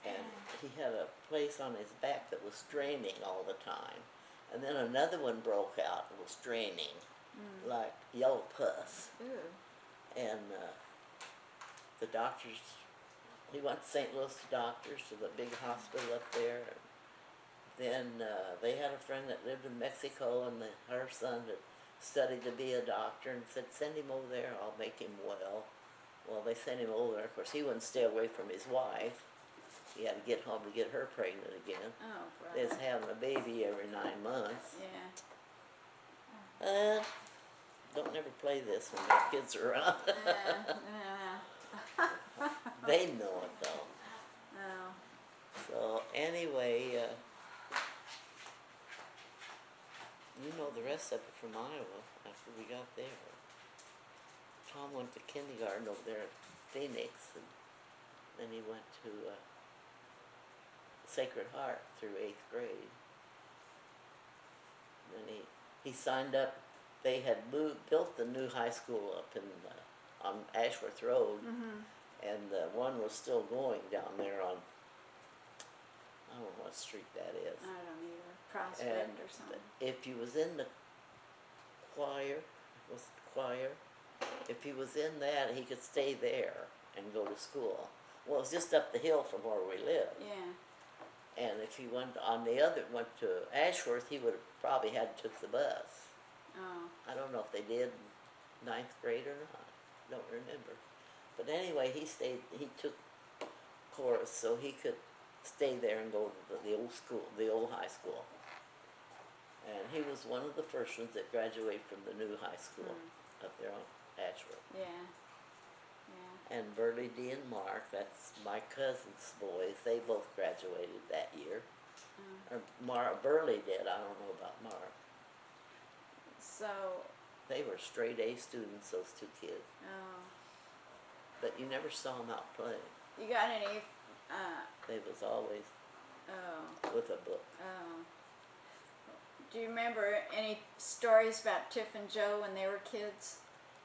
And he had a place on his back that was draining all the time. And then another one broke out and was draining, like yellow pus. Ooh. And the doctors, he went to St. Louis doctors, to the big hospital up there. Then they had a friend that lived in Mexico, and her son had studied to be a doctor, and said, send him over there, I'll make him well. Well, they sent him over there. Of course, he wouldn't stay away from his wife. He had to get home to get her pregnant again. Oh, They was brother. having a baby every 9 months. Yeah. Don't never play this when your kids are around. Yeah. They know it though. Oh. So anyway, you know the rest of it from Iowa after we got there. Tom went to kindergarten over there at Phoenix, and then he went to Sacred Heart through 8th grade. And then he signed up. They had built the new high school up in on Ashworth Road, and one was still going down there on, I don't know what street that is. I don't either. Prospect And or something. if you was in the choir, if he was in that, he could stay there and go to school. Well, it was just up the hill from where we lived. Yeah. And if he went went to Ashworth, he would have probably had to took the bus. Oh. I don't know if they did in 9th grade or not. Don't remember. But anyway, he took chorus so he could stay there and go to the old school, the old high school. And he was one of the first ones that graduated from the new high school up there on Ashworth. Yeah. Yeah. And Burley D and Mark, that's my cousin's boys, they both graduated that year. Or Burley did, I don't know about Mark. So. They were straight A students, those two kids. Oh. But you never saw them out playing. You got any? They was always Oh. with a book. Oh. Do you remember any stories about Tiff and Joe when they were kids?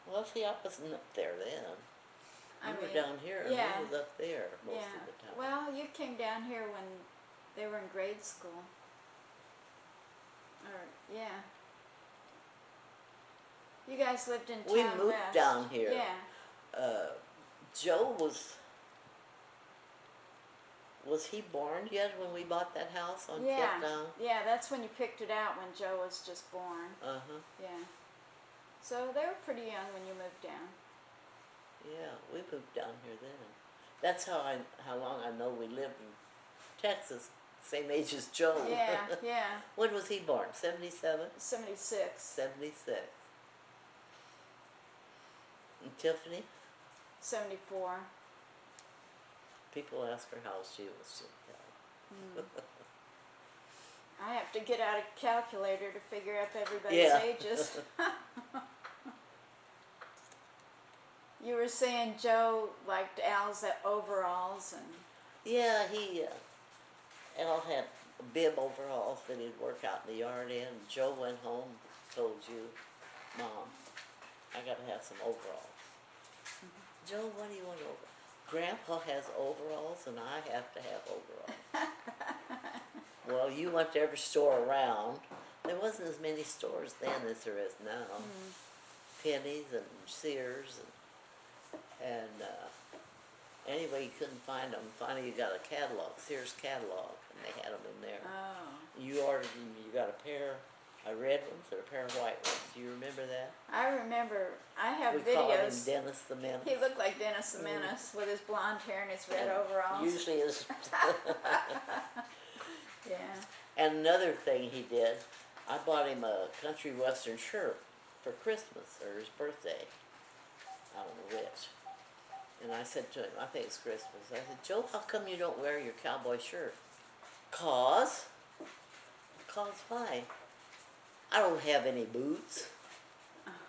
Well, see, I wasn't up there then. I You were mean, down here, and yeah. I was up there most Yeah. of the time. Well, you came down here when they were in grade school. Or yeah. You guys lived in town We moved west. down here. Yeah. Joe was he born yet when we bought that house on Yeah. Fifth Down? Yeah, that's when you picked it out, when Joe was just born. Uh-huh. Yeah. So they were pretty young when you moved down. Yeah, we moved down here then. That's how long I know we lived in Texas, same age as Joe. Yeah, yeah. When was he born? 77? 76. 76. And Tiffany? 74. People ask her how she was. She'll tell. I have to get out a calculator to figure out everybody's Yeah. ages. You were saying Joe liked Al's overalls and Yeah, Al had bib overalls that he'd work out in the yard in. Joe went home, told you, Mom, I gotta have some overalls. Joe, what do you want over? Grandpa has overalls and I have to have overalls. Well, you went to every store around. There wasn't as many stores then as there is now. Penny's and Sears and anyway, you couldn't find them. Finally, you got a catalog, Sears catalog, and they had them in there. oh, You ordered them. You got a pair of red ones and a pair of white ones. Do you remember that? I remember. I have We called him videos. Dennis the Menace. He looked like Dennis the Menace with his blonde hair and his red And overalls. Usually is. Yeah. And another thing he did, I bought him a country western shirt for Christmas or his birthday. I don't know which. And I said to him, I think it's Christmas. I said, Joe, how come you don't wear your cowboy shirt? Cause why? I don't have any boots.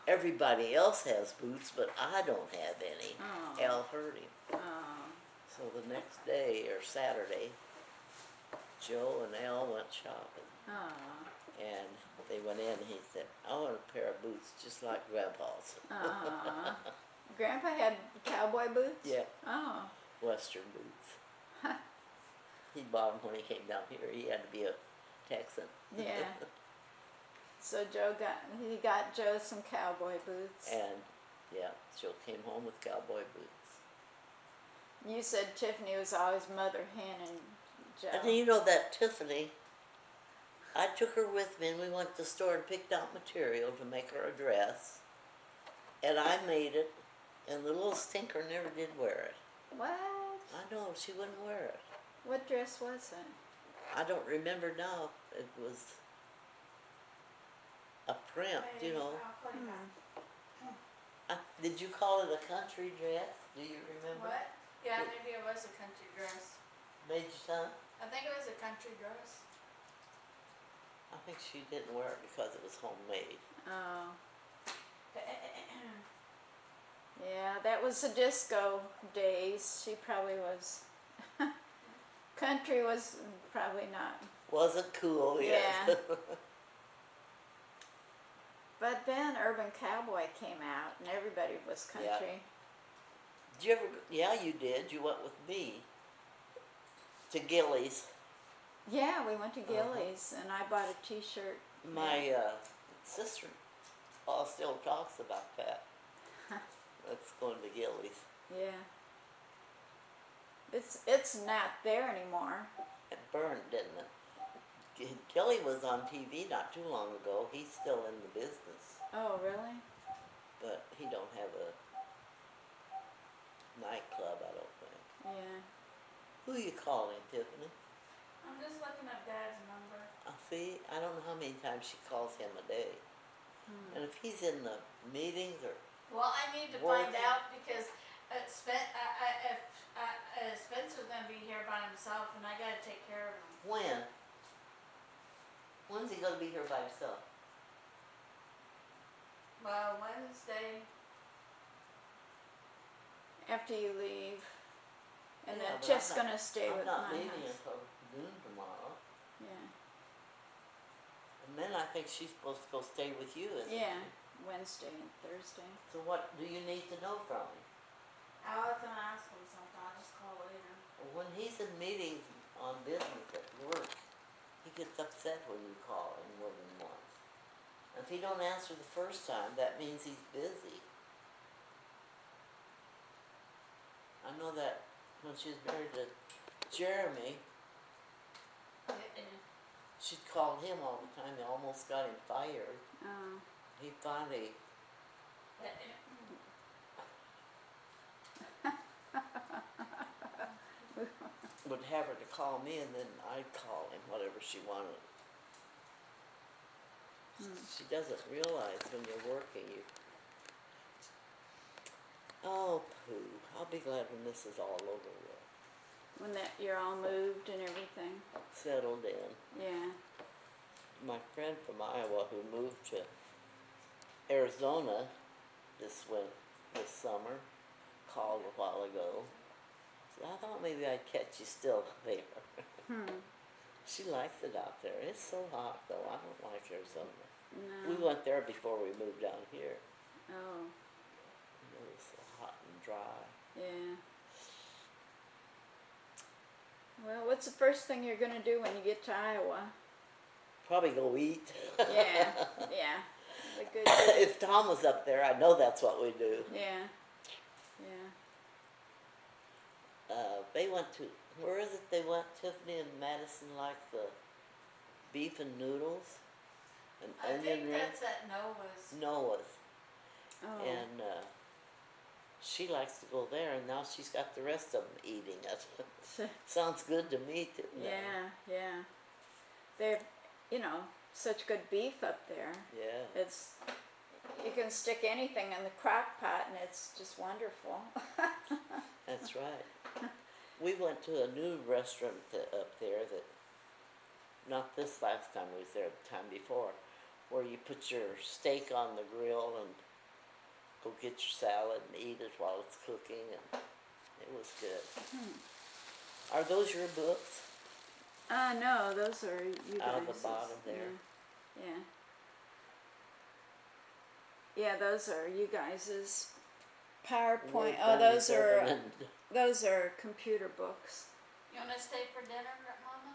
Everybody else has boots, but I don't have any. Oh. Al hurt him. Oh. So the next day, or Saturday, Joe and Al went shopping. Oh. And they went in and he said, I want a pair of boots just like Grandpa's. Grandpa had cowboy boots? Yeah, Oh. Western boots. He bought them when he came down here. He had to be a Texan. Yeah. So he got Joe some cowboy boots. And yeah, Joe came home with cowboy boots. You said Tiffany was always mother hen and Joe. And you know that Tiffany, I took her with me and we went to the store and picked out material to make her a dress. And I made it, and the little stinker never did wear it. What? I know, she wouldn't wear it. What dress was it? I don't remember now. It was a print, you know. Did you call it a country dress? Do you remember? What? Yeah, maybe it was a country dress. Made you son? I think it was a country dress. I think she didn't wear it because it was homemade. Oh. Yeah, that was the disco days. She probably was. Country was probably not. Wasn't cool yet. Yeah. But then Urban Cowboy came out and everybody was country. Did you ever? Yeah, you did. You went with me to Gillies. Yeah, we went to Gillies and I bought a t-shirt. My sister still talks about that. That's going to Gillies. Yeah. It's not there anymore. It burned, didn't it? Kelly was on TV not too long ago. He's still in the business, Oh, really? but he don't have a nightclub, I don't think. Yeah. Who you calling, Tiffany? I'm just looking up Dad's number. See, I don't know how many times she calls him a day. And if he's in the meetings or Well, I need to Working. find out because Spencer's gonna be here by himself, and I gotta take care of him. when? When's he gonna be here by himself? Well, Wednesday. After you leave. And Yeah, then but Tiff's I'm not- gonna stay I'm with not my leaving house. until noon tomorrow. Yeah. And then I think she's supposed to go stay with you, isn't Yeah. she? Wednesday and Thursday. So what do you need to know from him? I was gonna ask him something. I'll just call later. When he's in meetings on business at work, he gets upset when you call him more than once. And if he don't answer the first time, that means he's busy. I know that when she was married to Jeremy, she'd call him all the time. They almost got him fired. Oh. He finally, would have her to call me and then I'd call him, whatever she wanted. She doesn't realize when you're working, oh, pooh, I'll be glad when this is all over with. When that you're all moved and everything. Settled in. Yeah. My friend from Iowa who moved to Arizona this summer called a while ago. Said, I thought maybe I'd catch you still there. She likes it out there. It's so hot though. I don't like Arizona. No. We went there before we moved down here. Oh. It was so hot and dry. Yeah. Well, what's the first thing you're gonna do when you get to Iowa? Probably go eat. Yeah. Yeah. The good. If Tom was up there, I know that's what we do. Yeah. Yeah. They went to, where is it they went, Tiffany and Madison, like the beef and noodles and I onion think rings? that's at Noah's. Noah's. Oh. And she likes to go there, and now she's got the rest of them eating it. Sounds good to me, didn't it? Yeah. Yeah. They've, such good beef up there. Yeah. It's, you can stick anything in the crock pot and it's just wonderful. That's right. We went to a new restaurant up there that, not this last time we was there, the time before, where you put your steak on the grill and go get your salad and eat it while it's cooking, and it was good. Are those your books? No, those are you guys'. Out of the bottom there. Yeah. Yeah, those are you guys' PowerPoint. Oh, Word those are computer books. You wanna stay for dinner, Mama?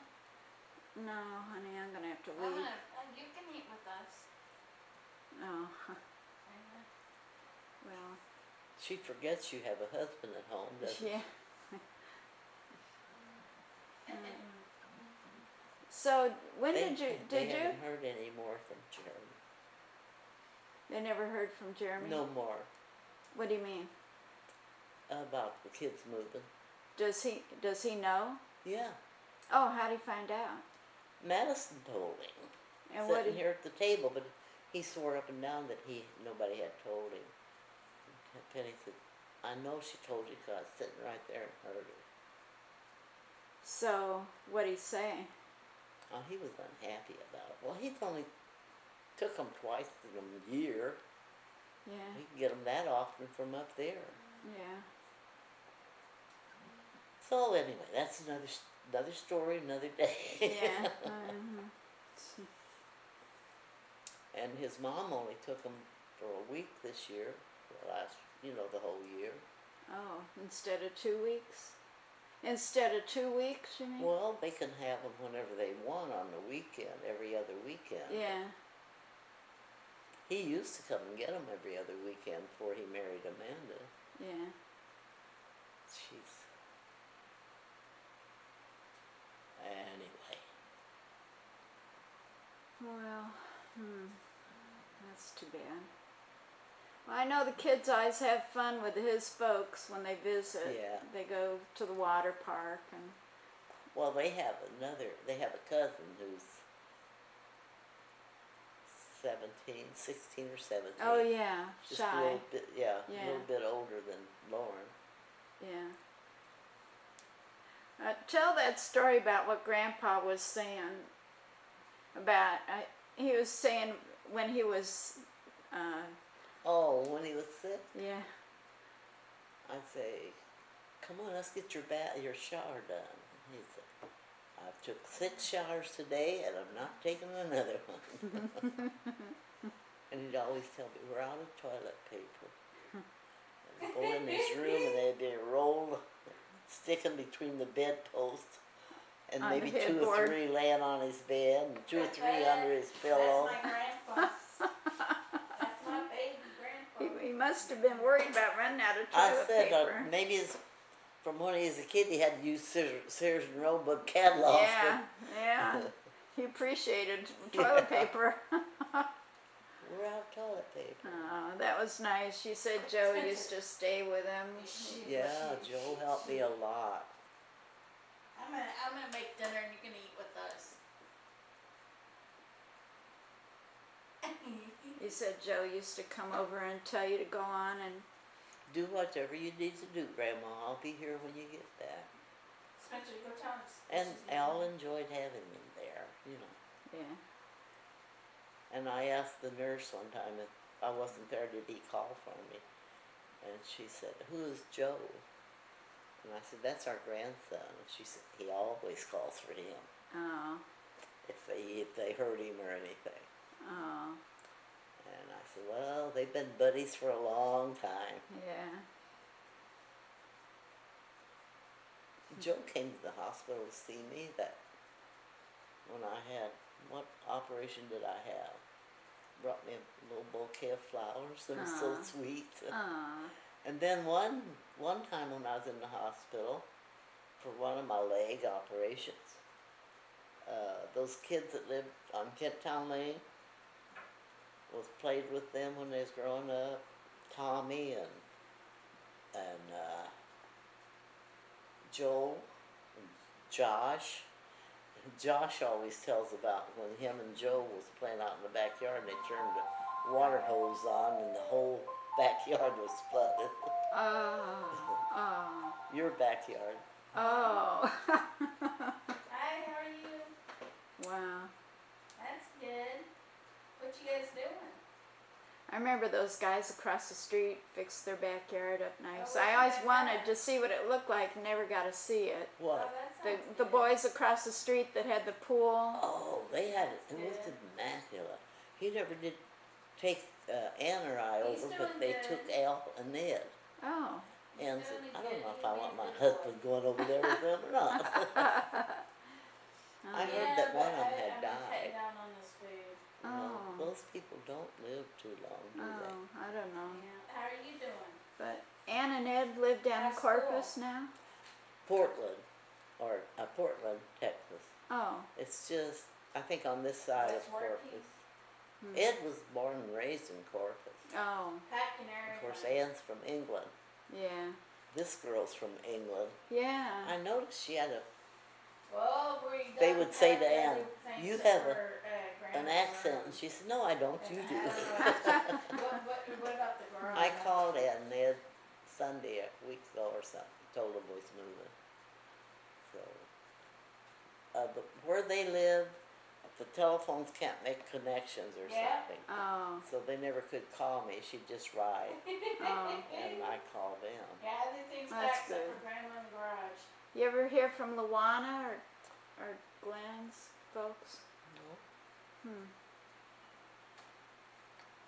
No, honey, I'm gonna have to I'm leave. gonna. You can eat with us. Oh, well, She forgets you have a husband at home, doesn't she? yeah. So when They did you? haven't heard any more from Jeremy. They never heard from Jeremy. No more What do you mean? about the kids moving. Does he know? Yeah, Oh, how'd he find out? Madison told him. And what Sitting did, here at the table, but he swore up and down that nobody had told him. And Penny said, I know she told you because I was sitting right there and heard her. so what'd he say? Oh, he was unhappy about it. Well, he's only took them twice in a year. Yeah. He can get them that often from up there. Yeah. So anyway, that's another story, another day. Yeah. And his mom only took him for a week this year, the whole year. Oh, instead of 2 weeks? Instead of 2 weeks, you mean? Well, they can have them whenever they want on the weekend, every other weekend. Yeah. He used to come and get them every other weekend before he married Amanda. Yeah. She's... Anyway. Well, that's too bad. Well, I know the kids always have fun with his folks when they visit. Yeah. They go to the water park and... Well, they have a cousin who's 16 or 17. Oh yeah, Just Shy. a little bit, Yeah. a little bit older than Lauren. Yeah. Tell that story about what Grandpa was saying about, he was saying when he was, Oh, when he was sick, yeah, I'd say, "Come on, let's get your shower done." He said, "I've took 6 showers today, and I'm not taking another one." And he'd always tell me, "We're out of toilet paper." And go in his room, and they'd be rolled, sticking between the bedposts, and On maybe the 2 or headboard. 3 laying on his bed, and 2 or 3 under his That's pillow. my grandpa. That's my baby grandpa. he must have been worried about running out of I toilet said, paper. maybe it's from when he was a kid, he had to use Sears and Roebuck catalogs. Yeah, yeah. He appreciated toilet paper. We're out of toilet paper. Oh, that was nice. She said Joe used to stay with him. Yeah, Joe helped me a lot. I'm gonna make dinner and you're gonna eat with us. He said Joe used to come over and tell you to go on and... Do whatever you need to do, Grandma. I'll be here when you get back. Spencer, go tell him. And Al enjoyed having me there, Yeah. And I asked the nurse one time if I wasn't there, did he call for me? And she said, "Who is Joe?" And I said, "That's our grandson." And she said, "He always calls for him Oh, if they hurt him or anything." oh, And I said, "Well, they've been buddies for a long time." yeah. Joe came to the hospital to see me when I had, what operation did I have? Brought me a little bouquet of flowers. It was so Aw. sweet. Oh, And then one time when I was in the hospital for one of my leg operations, those kids that lived on Kent Town Lane, played with them when they was growing up. Tommy and Joel and Josh. Josh always tells about when him and Joe was playing out in the backyard and they turned the water hose on and the whole backyard was flooded. oh, Your backyard. oh. Hi, how are you? Wow. That's good. What you guys doing? I remember those guys across the street fixed their backyard up nice. Oh, I what's always that wanted at? to see what it looked like, never got to see it. What? that The, sounds the good. boys across the street that had the pool. Oh, they had it. It was Good. immaculate. He never did take Ann or I He's over, but doing they good. took Al and Ned. Oh. And He's said, doing "I don't good. know if He's I being want a my good husband boy." going over there with them or not." I heard that one of them had I'm gonna cut died. down on this food. You know, Oh. those people don't live too long, do they? Oh, I don't know. Yeah. How are you doing? But Ann and Ed live down in How's Corpus now? Portland, Portland, Texas. Oh. It's just, I think on this side That's of working. Corpus. Hmm. Ed was born and raised in Corpus. Oh, Pat Canary. Of course, Ann's from England. yeah. This girl's from England. Yeah. I noticed she had Well, They would say to Ann, "You have an accent," and she said, "No, I don't. You do." What about the girl? I called Ann Ned Sunday a week ago or something. Told them we was moving. So, where they lived, the telephones can't make connections or Yeah. something. Oh, So they never could call me, she'd just ride, oh. and I call them. Yeah, everything's That's back except good. for Grandma in the garage. You ever hear from Luana or Glenn's folks? No. Hmm.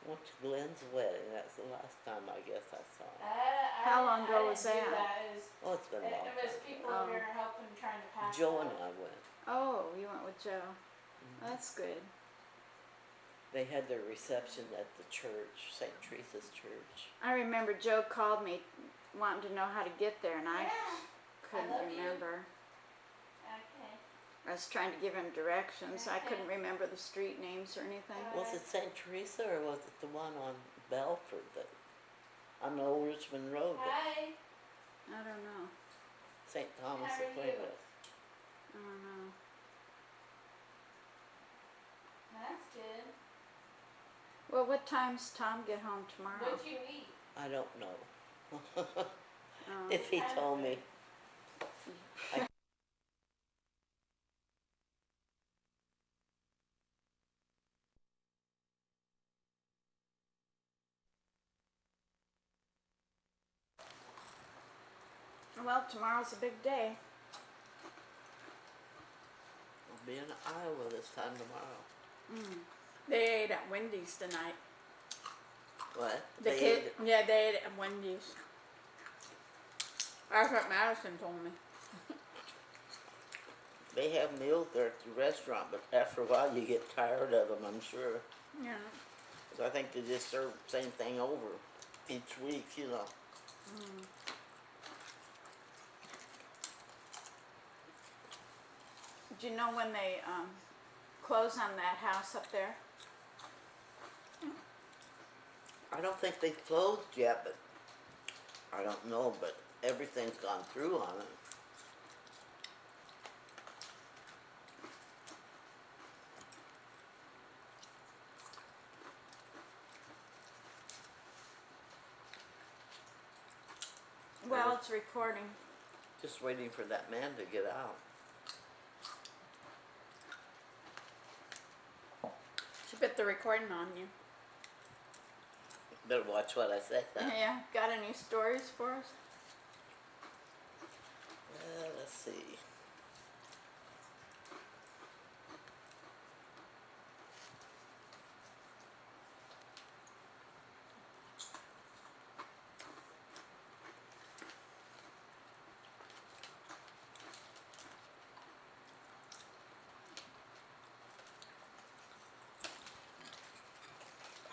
Went to Glenn's wedding, that's the last time I guess I saw him. How long ago I was didn't do that? It was, Oh, it's been a long it was time. people Oh. over here helping, trying to pack Joe it and up. I went. Oh, you went with Joe. That's good. They had their reception at the church, St. Teresa's Church. I remember Joe called me wanting to know how to get there, and I Yeah. couldn't love you. remember. Okay. I was trying to give him directions. I couldn't remember the street names or anything. Was it St. Teresa or was it the one on Belford that, on the old Richmond Road that Hi. I don't know. St. Thomas How are you? Aquinas? I don't know. That's good. Well, what time's Tom get home tomorrow? What'd you eat? I don't know. Oh. If he told me. Well, tomorrow's a big day. I'll be in Iowa this time tomorrow. Mm. They ate at Wendy's tonight. What? The They kid, ate it. yeah, they ate at Wendy's. That's what Madison told me. They have meals there at the restaurant, but after a while you get tired of them, I'm sure. Yeah. 'Cause I think they just serve the same thing over each week, you know. Do you know when they close on that house up there? I don't think they closed yet, but I don't know, but everything's gone through on it. Well, it's recording. Just waiting for that man to get out. She put the recording on you. Better watch what I say. Yeah. Got any stories for us? Let's see.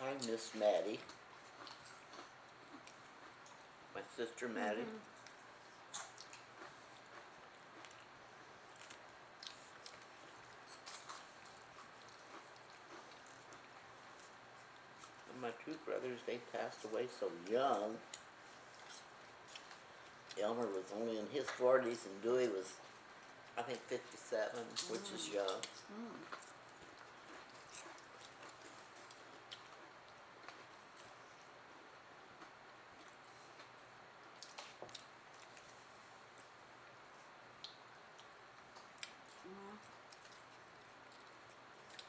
I miss Maddie. My sister Maddie. And my two brothers, they passed away so young. Elmer was only in his 40s and Dewey was, I think, 57, which is young.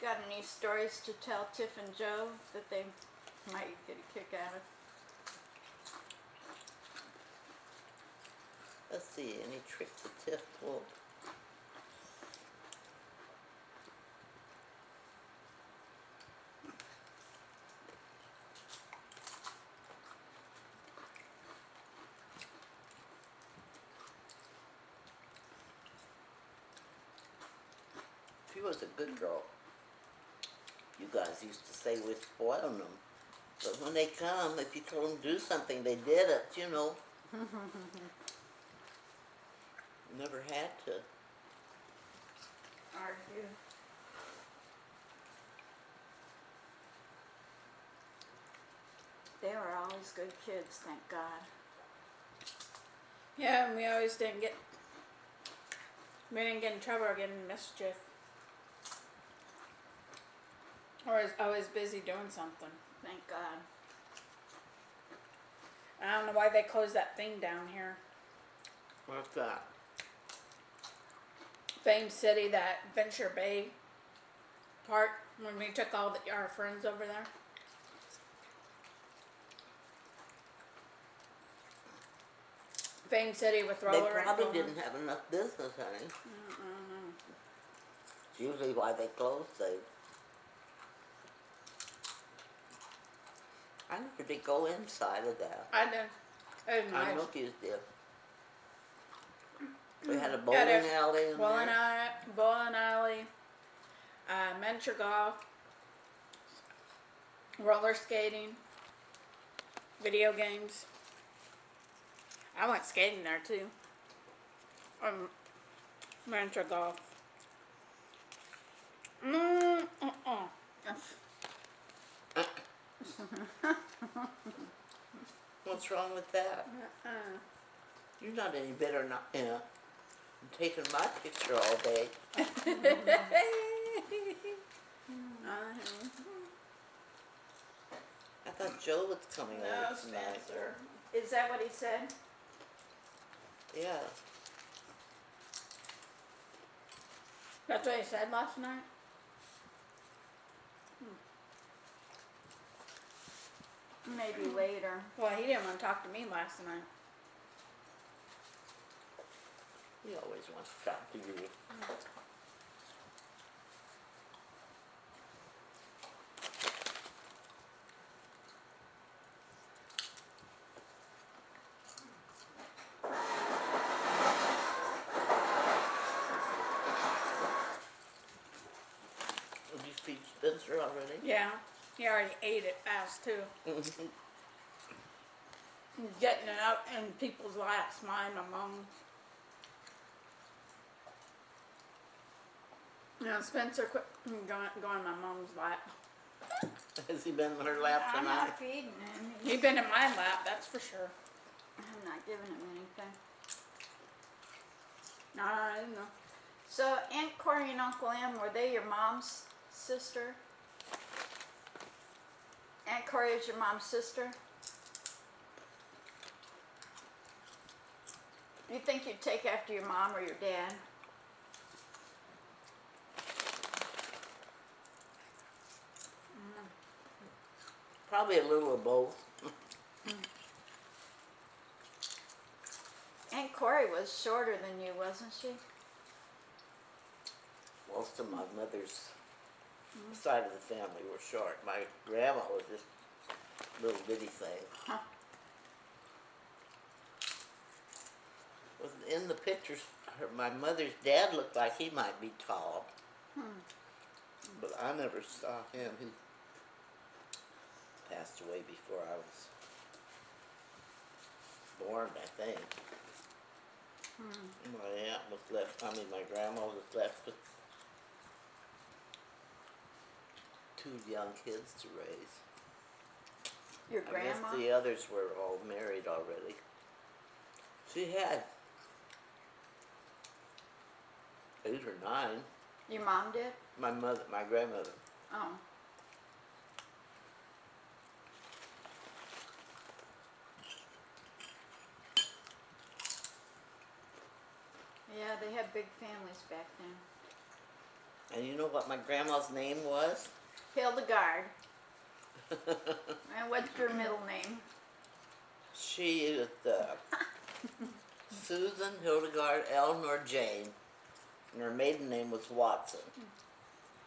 Got any stories to tell Tiff and Joe that they might get a kick out of? Let's see, any tricks that Tiff pulled? She was a good girl. You guys used to say we're spoiling them. But when they come, if you told them to do something, they did it, you know. Never had to. Argue. They were always good kids, thank God. Yeah, and we always didn't get. We didn't get in trouble or get in mischief. Or was always busy doing something. Thank God. I don't know why they closed that thing down here. What's that? Fame City, that Venture Bay park when we took all our friends over there. Fame City with They roller rink. probably going. didn't have enough business, honey. It's usually why they close things. I never did go inside of that. I did. It was I nice. know you did. We had a Got bowling it. alley in there. Bowling alley, miniature golf, roller skating, video games. I went skating there too. Miniature golf. What's wrong with that? You're not any better, not taking my picture all day. I thought Joe was coming No, over tonight. Spencer. Is that what he said? Yeah. That's what he said last night. Maybe later. Well, he didn't want to talk to me last night. He always wants to talk to you. Did you feed Spencer already? Yeah, he already ate it fast too. He's getting it out in people's laps, mine, my mom's. You know, Spencer quit going in my mom's lap. Has he been in her lap I'm tonight? not feeding him. He's been in my lap, that's for sure. I'm not giving him anything. No, I didn't know. So Aunt Corey and Uncle Em, were they your mom's sister? Aunt Corey is your mom's sister? Do you think you'd take after your mom or your dad? Probably a little of both. Aunt Corey was shorter than you, wasn't she? Most of my mother's side of the family were short. My grandma was just a little bitty thing. Huh. In the pictures, my mother's dad looked like he might be tall. But I never saw him. He passed away before I was born, I think. My aunt was left, my grandma was left with 2 young kids to raise. Your I grandma? guess the others were all married already. She had 8 or 9. Your mom did? My grandmother. Oh. Yeah, they had big families back then. And you know what my grandma's name was? Hildegard. And what's your middle name? She is Susan Hildegard Eleanor Jane. And her maiden name was Watson.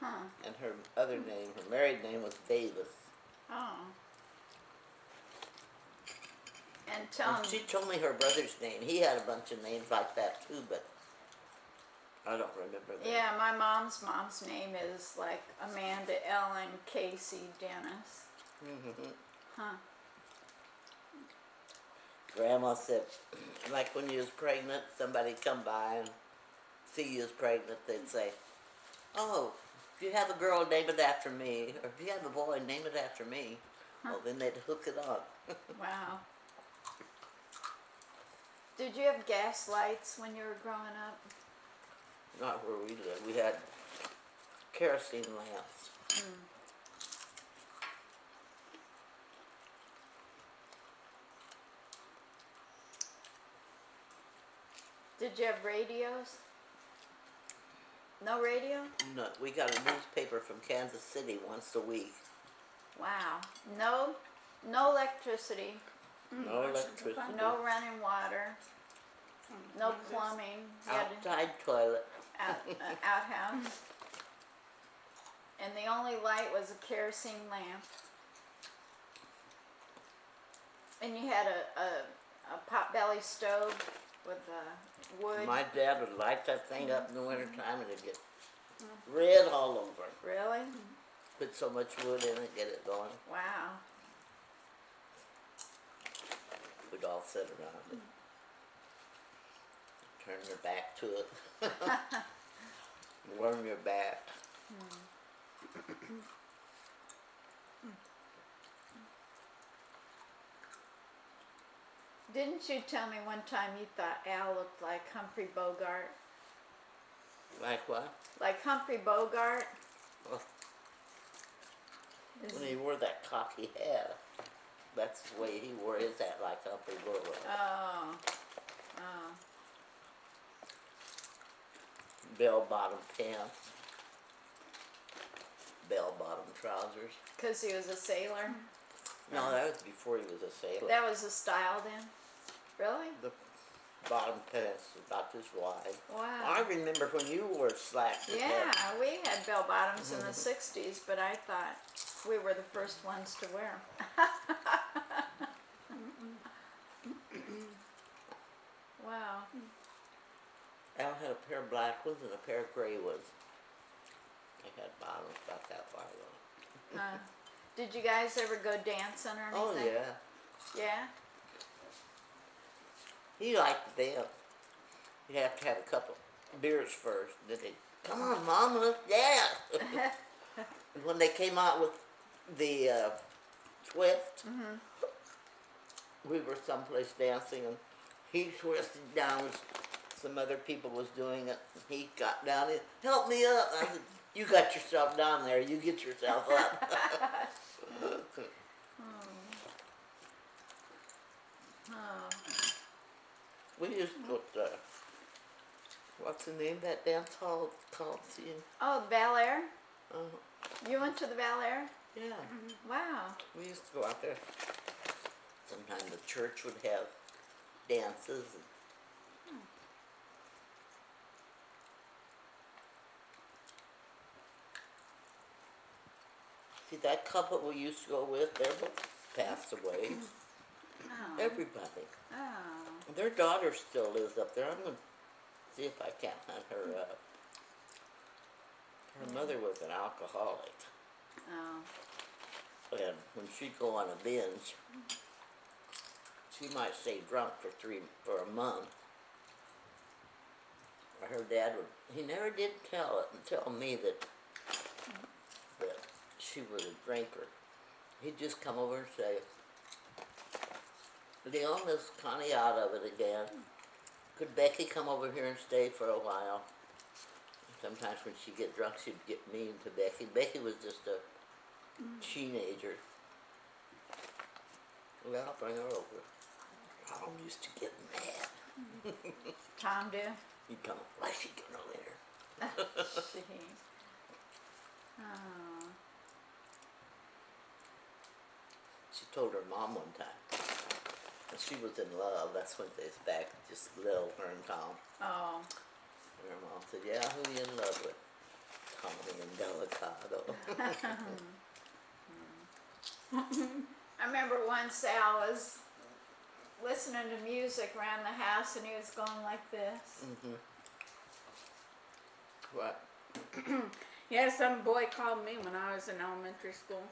Huh. And her other name, her married name was Davis. Oh. And tell And him, she told me her brother's name. He had a bunch of names like that too, but I don't remember that. yeah, my mom's name is like Amanda Ellen Casey Dennis. Huh. Grandma said, like when you was pregnant, somebody come by and see you was pregnant, they'd say, oh, if you have a girl, name it after me. Or if you have a boy, name it after me. Well, then they'd hook it on. Wow. Did you have gas lights when you were growing up? Not where we lived. We had kerosene lamps. Did you have radios? No radio? No, we got a newspaper from Kansas City once a week. Wow. No electricity, No electricity. no running water, no plumbing. You had to- Outside toilet. outhouse. And the only light was a kerosene lamp. And you had a potbelly stove with wood. My dad would light that thing up in the wintertime and it'd get red all over. Really? Put so much wood in it, get it going. Wow. We'd all sit around it. Turn your back to it. Warm your back. Didn't you tell me one time you thought Al looked like Humphrey Bogart? Like what? Like Humphrey Bogart? Well, Is- when he wore that cocky hat, that's the way he wore his hat, like Humphrey Bogart. Oh. Oh. Bell-bottom pants. Bell-bottom trousers. Because he was a sailor? No, that was before he was a sailor. That was the style then? Really? The bottom pants was about this wide. Wow. I remember when you wore slacks. that Yeah, had- we had bell bottoms in the 60s, but I thought we were the first ones to wear 'em. Wow. Al had a pair of black ones and a pair of gray ones. They had bottoms about that wide on. Did you guys ever go dancing or anything? Oh yeah, Yeah? he liked to dance. You'd have to have a couple beers first, then they'd, come on, Mom, let's dance. And when they came out with the twist, we were someplace dancing and he twisted down. Some other people was doing it. And he got down and help me up. I said, you got yourself down there. You get yourself up. Oh. We used to go to, what's the name of that dance hall called? Oh, Bel Air? Uh, You went to the Bel Air? yeah, Wow. we used to go out there. Sometimes the church would have dances. See, that couple we used to go with, they're both passed away. Oh. Everybody. Oh. Their daughter still lives up there. I'm gonna see if I can't hunt her up. Her mother was an alcoholic, Oh. and when she'd go on a binge, she might stay drunk for a month. Her dad would. He never did tell me that she was a drinker. He'd just come over and say, Leon is Connie out of it again. Could Becky come over here and stay for a while? Sometimes when she'd get drunk, she'd get mean to Becky. Becky was just a teenager. Well, I'll bring her over. Tom used to get mad. Tom do? He'd come, why is she getting over there? Jeez. Oh. She told her mom one time. When she was in love, that's when they was back, just little, her and Tom. Oh. And her mom said, yeah, who you in love with? Tommy and Delicado. I remember once Al was listening to music around the house and he was going like this. Mm-hmm. What? Yeah, some boy called me when I was in elementary school.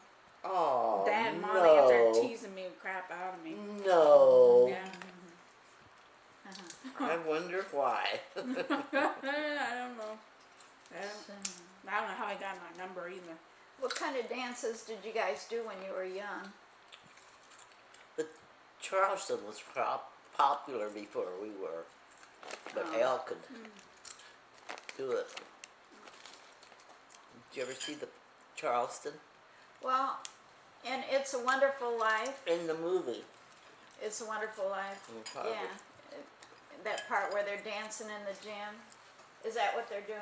Oh, Dad and Mommy no. started teasing me the crap out of me. No. Yeah. I wonder why. I don't know. I don't know how I got my number either. What kind of dances did you guys do when you were young? But Charleston was popular before we were. But Oh. Al could do it. Did you ever see the Charleston? Well, in It's a Wonderful Life, In the movie. It's a Wonderful Life. Probably. Yeah. That part where they're dancing in the gym. Is that what they're doing?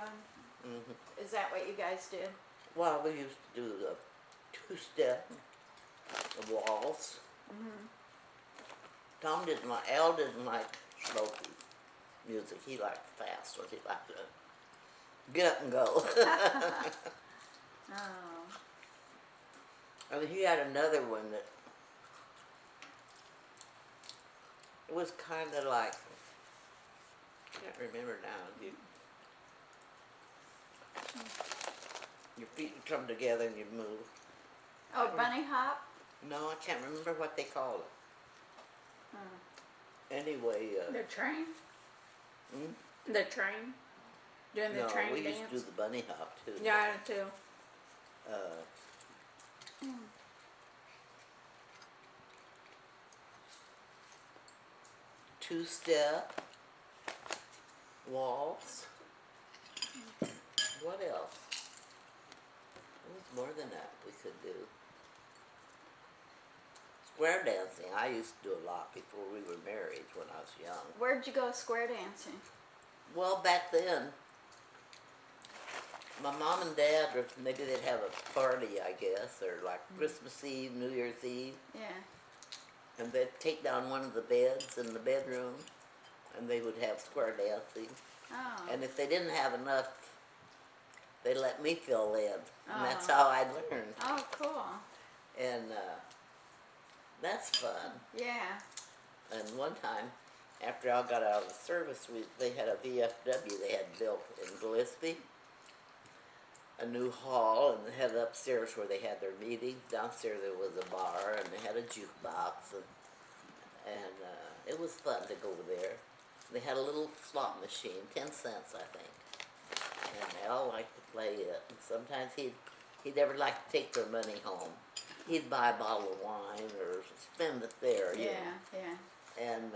Mm-hmm. Is that what you guys did? Well, we used to do the two-step, the waltz. Tom didn't like, Al didn't like slow music. He liked fast ones. He liked to get up and go. Oh. And he had another one that it was kind of like, I can't remember now. Your feet would come together and you'd move. Oh, bunny hop? No, I can't remember what they call it. Anyway, The train? hmm? The train? Doing the No, train we dance? used to do the bunny hop too. Yeah, I do too. Two-step, waltz. What else? There was more than that we could do. Square dancing, I used to do a lot before we were married when I was young. Where'd you go square dancing? Well, back then, my mom and dad, or maybe they'd have a party, I guess, or like Christmas Eve, New Year's Eve, Yeah. and they'd take down one of the beds in the bedroom, and they would have square dancing. Oh. And if they didn't have enough, they let me fill in, and that's Oh. how I learned. Oh, cool. And that's fun. Yeah. And one time, after I got out of the service, they had a VFW they had built in Gillespie, a new hall, and they had upstairs where they had their meetings. Downstairs there was a bar, and they had a jukebox, and it was fun to go there. They had a little slot machine, 10 cents, I think, and Al liked to play it. And sometimes he'd never like to take their money home. He'd buy a bottle of wine or spend it there. You know. Yeah. And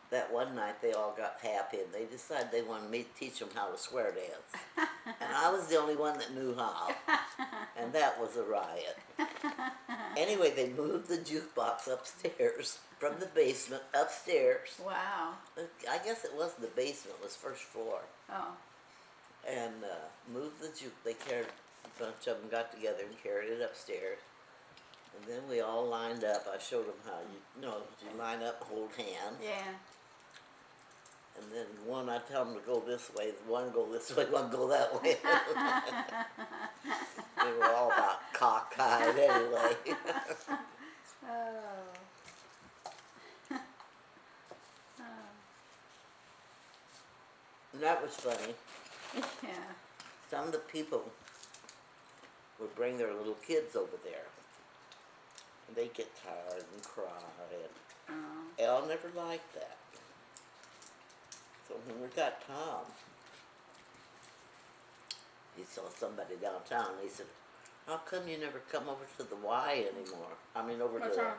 that one night they all got happy and they decided they wanted me to teach them how to square dance. And I was the only one that knew how. And that was a riot. Anyway, they moved the jukebox upstairs from the basement upstairs. Wow. I guess it wasn't the basement, it was first floor. Oh. And moved the they carried, a bunch of them got together and carried it upstairs. And then we all lined up. I showed them how you line up, hold hands. Yeah. And then one, I tell them to go this way, one go this way, one go that way. They were all about cockeyed anyway. Oh. And that was funny. Yeah. Some of the people would bring their little kids over there. And they'd get tired and cry. And Oh. Al never liked that. So when we got Tom, he saw somebody downtown and he said, "How come you never come over to the Y anymore? I mean over What's to wrong?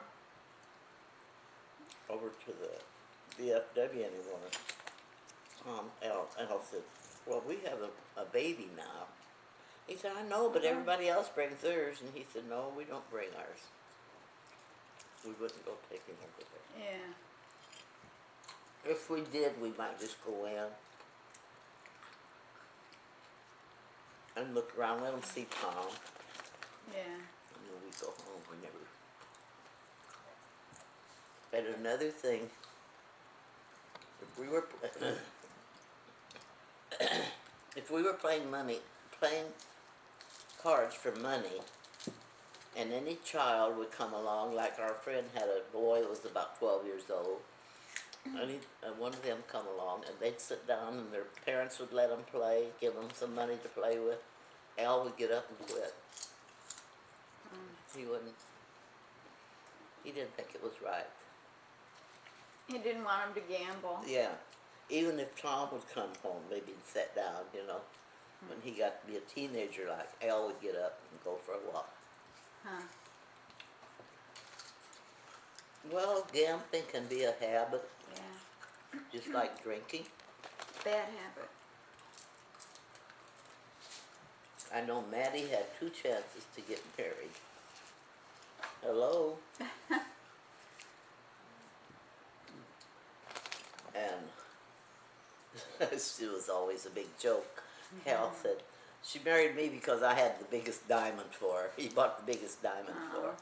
over to the VFW anymore?" Al said, "Well, we have a baby now." He said, "I know, but everybody else brings theirs." And he said, "No, we don't bring ours. We wouldn't go take him over there. Yeah. If we did, we might just go in and look around, let them see Tom, Yeah. and then we go home. We never. But another thing, if we were if we were playing cards for money, and any child would come along, like our friend had a boy who was about 12 years old, and one of them come along, and they'd sit down, and their parents would let them play, give them some money to play with. Al would get up and quit. He wouldn't. He didn't think it was right. He didn't want him to gamble. Yeah, even if Tom would come home, maybe he'd sit down, When he got to be a teenager, like Al would get up and go for a walk. Huh. Well, gambling can be a habit, Yeah. just like drinking. Bad habit. I know Maddie had 2 chances to get married. Hello? And It was always a big joke. Hal said, she married me because I had the biggest diamond for her. He bought the biggest diamond for her.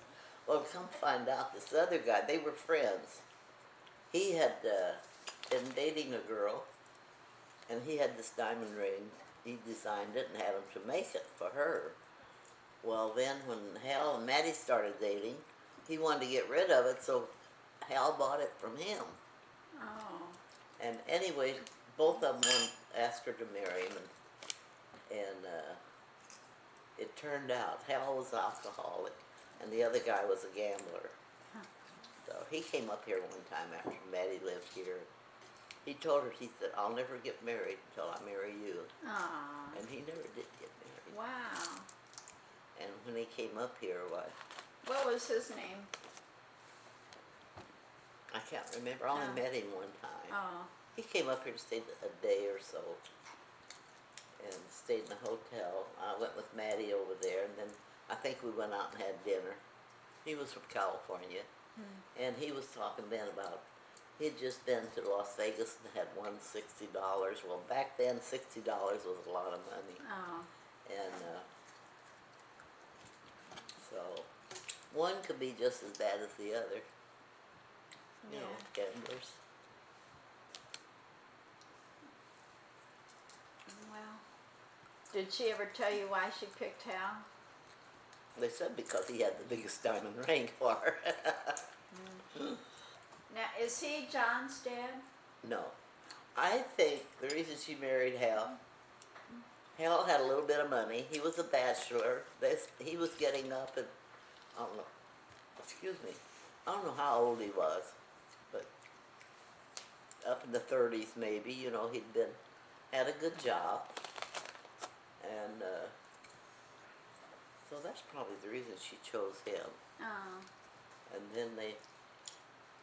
Well, come find out, this other guy, they were friends. He had been dating a girl, and he had this diamond ring. He designed it and had him to make it for her. Well, then when Hal and Maddie started dating, he wanted to get rid of it, so Hal bought it from him. Oh. And anyway, both of them asked her to marry him, and it turned out Hal was alcoholic, and the other guy was a gambler. So he came up here one time after Maddie lived here. He told her, he said, I'll never get married until I marry you. Aw. And he never did get married. Wow. And when he came up here, What was his name? I can't remember. I only Oh. met him one time. Oh. He came up here to stay a day or so and stayed in a hotel. I went with Maddie over there, and then I think we went out and had dinner. He was from California, and he was talking then about he'd just been to Las Vegas and had won $60. Well, back then, $60 was a lot of money. Oh. And so one could be just as bad as the other. You know, gamblers. Well. Did she ever tell you why she picked Hal? They said because he had the biggest diamond ring for her. Now, is he John's dad? No. I think the reason she married Hal had a little bit of money. He was a bachelor. He was getting up at, I don't know, excuse me, I don't know how old he was, but up in the 30s maybe, you know, had a good job. And so that's probably the reason she chose him. Oh. And then they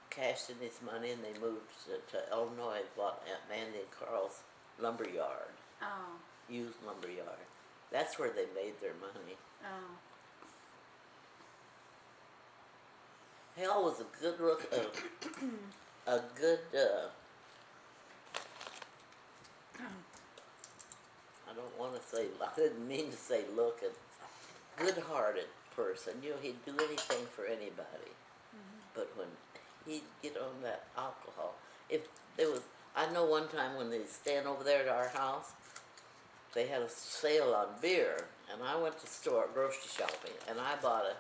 cashed in his money and they moved to Illinois, bought Aunt Mandy and Carl's lumber yard, Oh. used lumber yard. That's where they made their money. Oh. Hal was a good look, a good, I don't want to say, I didn't mean to say look, a good-hearted person. You know, he'd do anything for anybody. But when he'd get on that alcohol, if there was, I know one time when they stand over there at our house, they had a sale on beer, and I went to the store, grocery shopping, and I bought a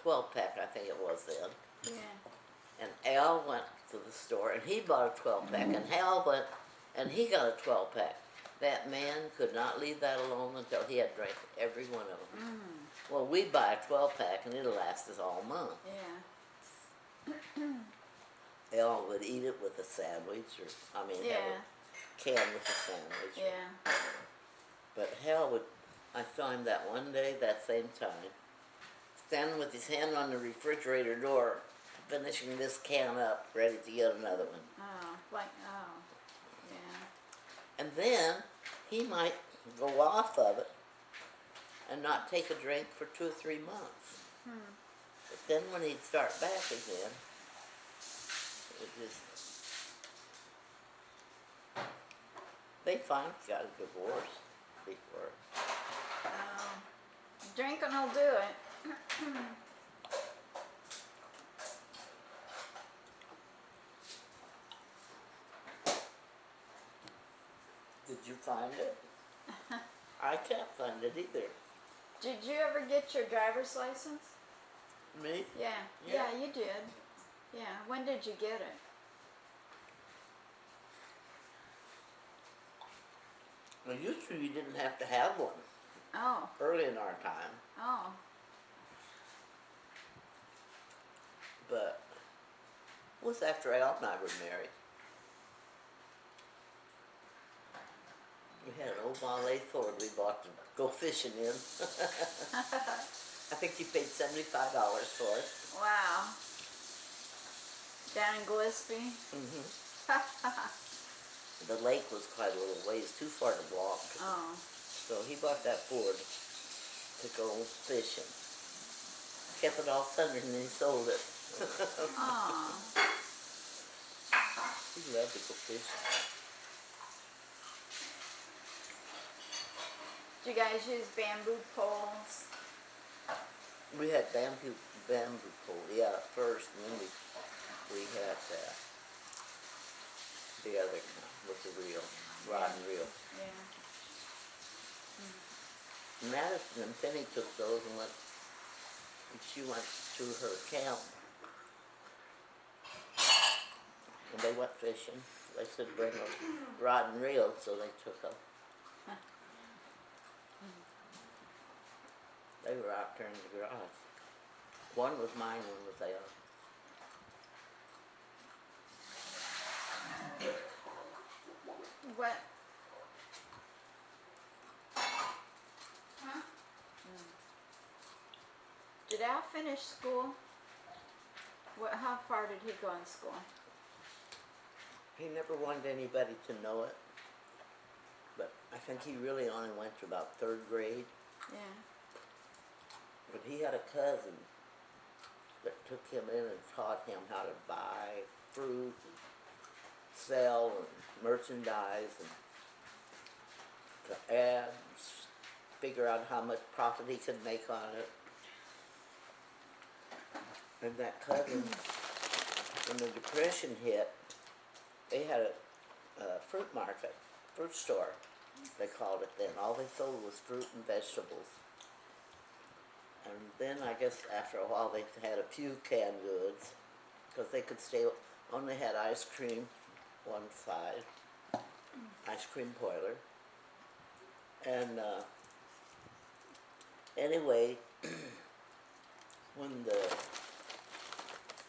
12-pack, I think it was then. Yeah. And Al went to the store, and he bought a 12-pack, and Hal went, and he got a 12-pack. That man could not leave that alone until he had drank every one of them. Well, we buy a 12-pack, and it'll last us all month. Yeah. Al would eat it with a sandwich, or, have Yeah. a can with a sandwich. Yeah. But Hal would, I saw him that one day, that same time, standing with his hand on the refrigerator door, finishing this can up, ready to get another one. Oh. Yeah. And then he might go off of it and not take a drink for 2 or 3 months. But then when he'd start back again, it just, they finally got a divorce before. Drinking will do it. Did you find it? I can't find it either. Did you ever get your driver's license? Me? Yeah. Yeah. Yeah, you did. Yeah. When did you get it? Well, used to you didn't have to have one Oh. early in our time, Oh. but it was after Al and I were married. We had an old Valet Ford we bought to go fishing in. I think you paid $75 for it. Wow. Down in Gillespie. The lake was quite a little ways, too far to walk. Oh. So he bought that Ford to go fishing. Kept it all sundered and then he sold it. Aw. He loved to go fishing. you guys use bamboo poles? We had bamboo pole, yeah, at first, and then we had the other kind with the reel, rod and reel. Yeah. Madison and Penny took those and she went to her camp. And they went fishing. They said bring a rod and reel, so they took them. They were out there in the garage. One was mine, one was theirs. What? Did Al finish school? How far did he go in school? He never wanted anybody to know it, but I think he really only went to about 3rd grade. Yeah. But he had a cousin that took him in and taught him how to buy fruit, and sell, and merchandise, and to add, figure out how much profit he could make on it. And that cousin, when the Depression hit, they had a fruit market, fruit store, they called it then. All they sold was fruit and vegetables. And then I guess after a while they had a few canned goods, because they could stay, only had ice cream one side, ice cream parlor. And anyway, when the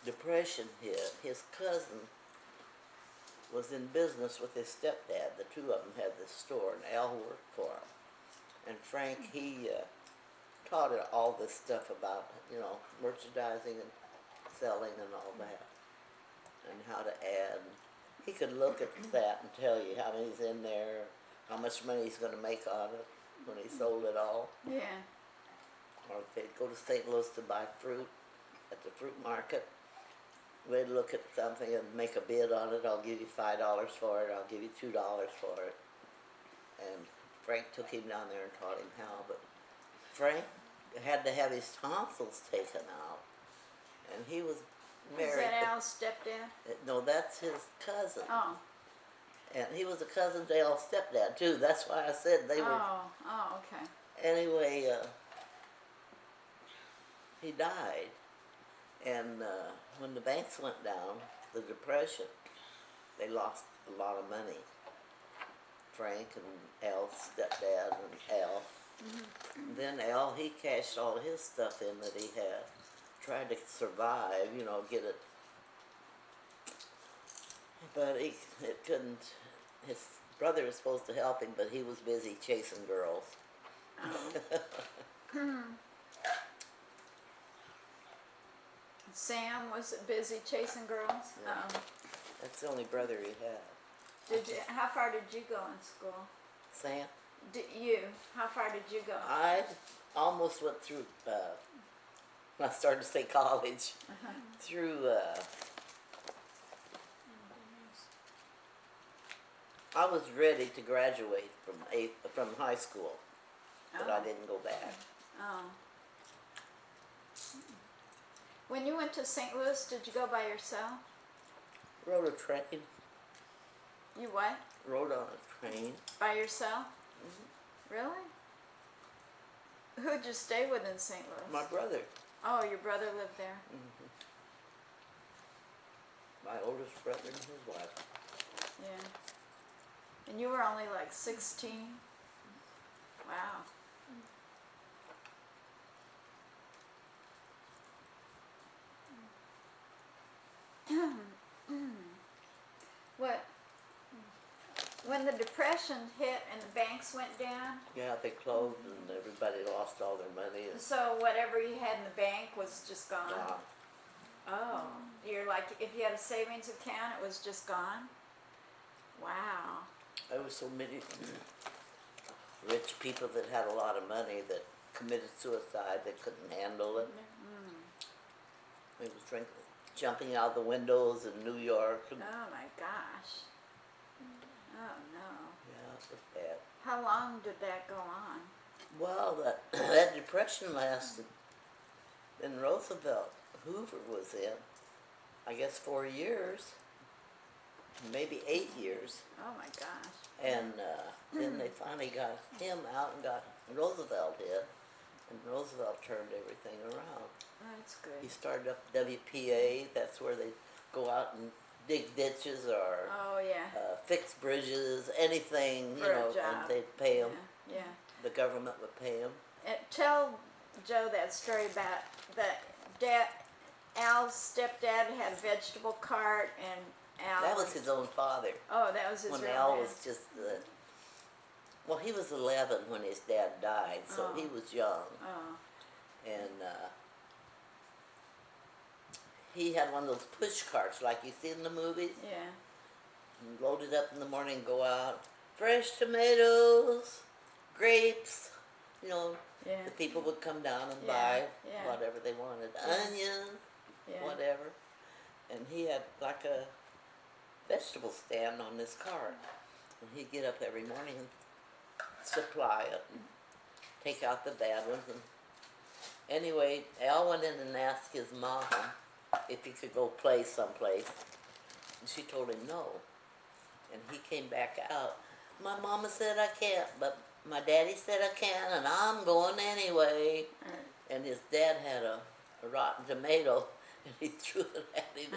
Depression hit, his cousin was in business with his stepdad. The two of them had this store, and Al worked for him. And Frank, he taught it all this stuff about, merchandising and selling and all that, and how to add. He could look at that and tell you how many's in there, how much money he's going to make on it when he sold it all. Yeah. Or if they'd go to St. Louis to buy fruit at the fruit market, we'd look at something and make a bid on it. I'll give you $5 for it. I'll give you $2 for it. And Frank took him down there and taught him how. But Frank had to have his tonsils taken out, and he was married. Is that Al's stepdad? No, that's his cousin. Oh. And he was a cousin to Al's stepdad too. That's why I said they were. Oh, okay. Anyway, he died, and when the banks went down, the Depression, they lost a lot of money. Frank and Al's stepdad and Al. Mm-hmm. Then Al, he cashed all his stuff in that he had, tried to survive, get it. But it couldn't. His brother was supposed to help him, but he was busy chasing girls. Sam was busy chasing girls. Yeah. That's the only brother he had. How far did you go in school? Sam? How far did you go? I almost went through, when I started to say college, through, I was ready to graduate from high school, but I didn't go back. Oh. When you went to St. Louis, did you go by yourself? Rode a train. You what? Rode on a train. By yourself? Mm-hmm. Really? Who'd you stay with in St. Louis? My brother. Oh, your brother lived there? Mm-hmm. My oldest brother and his wife. Yeah. And you were only like 16? Wow. What? When the Depression hit and the banks went down, Yeah, they closed and everybody lost all their money. And so whatever you had in the bank was just gone? gone. Oh, you're like, if you had a savings account, it was just gone? Wow. There was so many rich people that had a lot of money that committed suicide. They couldn't handle it. They was jumping out the windows in New York. And, Oh my gosh. Oh no. yeah, it was bad. How long did that go on? Well, that depression lasted, and Roosevelt, Hoover was in, I guess 4 years, maybe 8 years. Oh my gosh. And then they finally got him out and got Roosevelt in, and Roosevelt turned everything around. That's He good. started up WPA, that's where they go out and dig ditches or Oh yeah. fix bridges, anything, you For a know, job. and they'd pay him. Yeah. The government would pay him. Tell Joe that story about Al's stepdad had a vegetable cart and Al. That was his own father. Oh, that was his When real Al dad. was just well, he was 11 when his dad died, so he was young. Oh. And he had one of those push carts like you see in the movies. Yeah. And load it up in the morning and go out. Fresh tomatoes, grapes, you know, Yeah. the people would come down and Yeah, buy yeah. whatever they wanted. Yeah. Onions, Yeah. whatever. And he had like a vegetable stand on this cart. And he'd get up every morning and supply it and take out the bad ones. And anyway, Al went in and asked his mom if he could go play someplace. And she told him no. And he came back out. My mama said I can't, but my daddy said I can, and I'm going anyway. And his dad had a rotten tomato, and he threw it at him.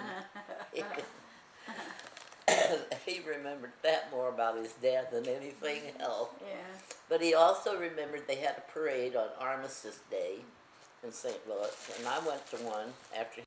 And he remembered that more about his dad than anything else. Yeah. But he also remembered they had a parade on Armistice Day in St. Louis, and I went to one after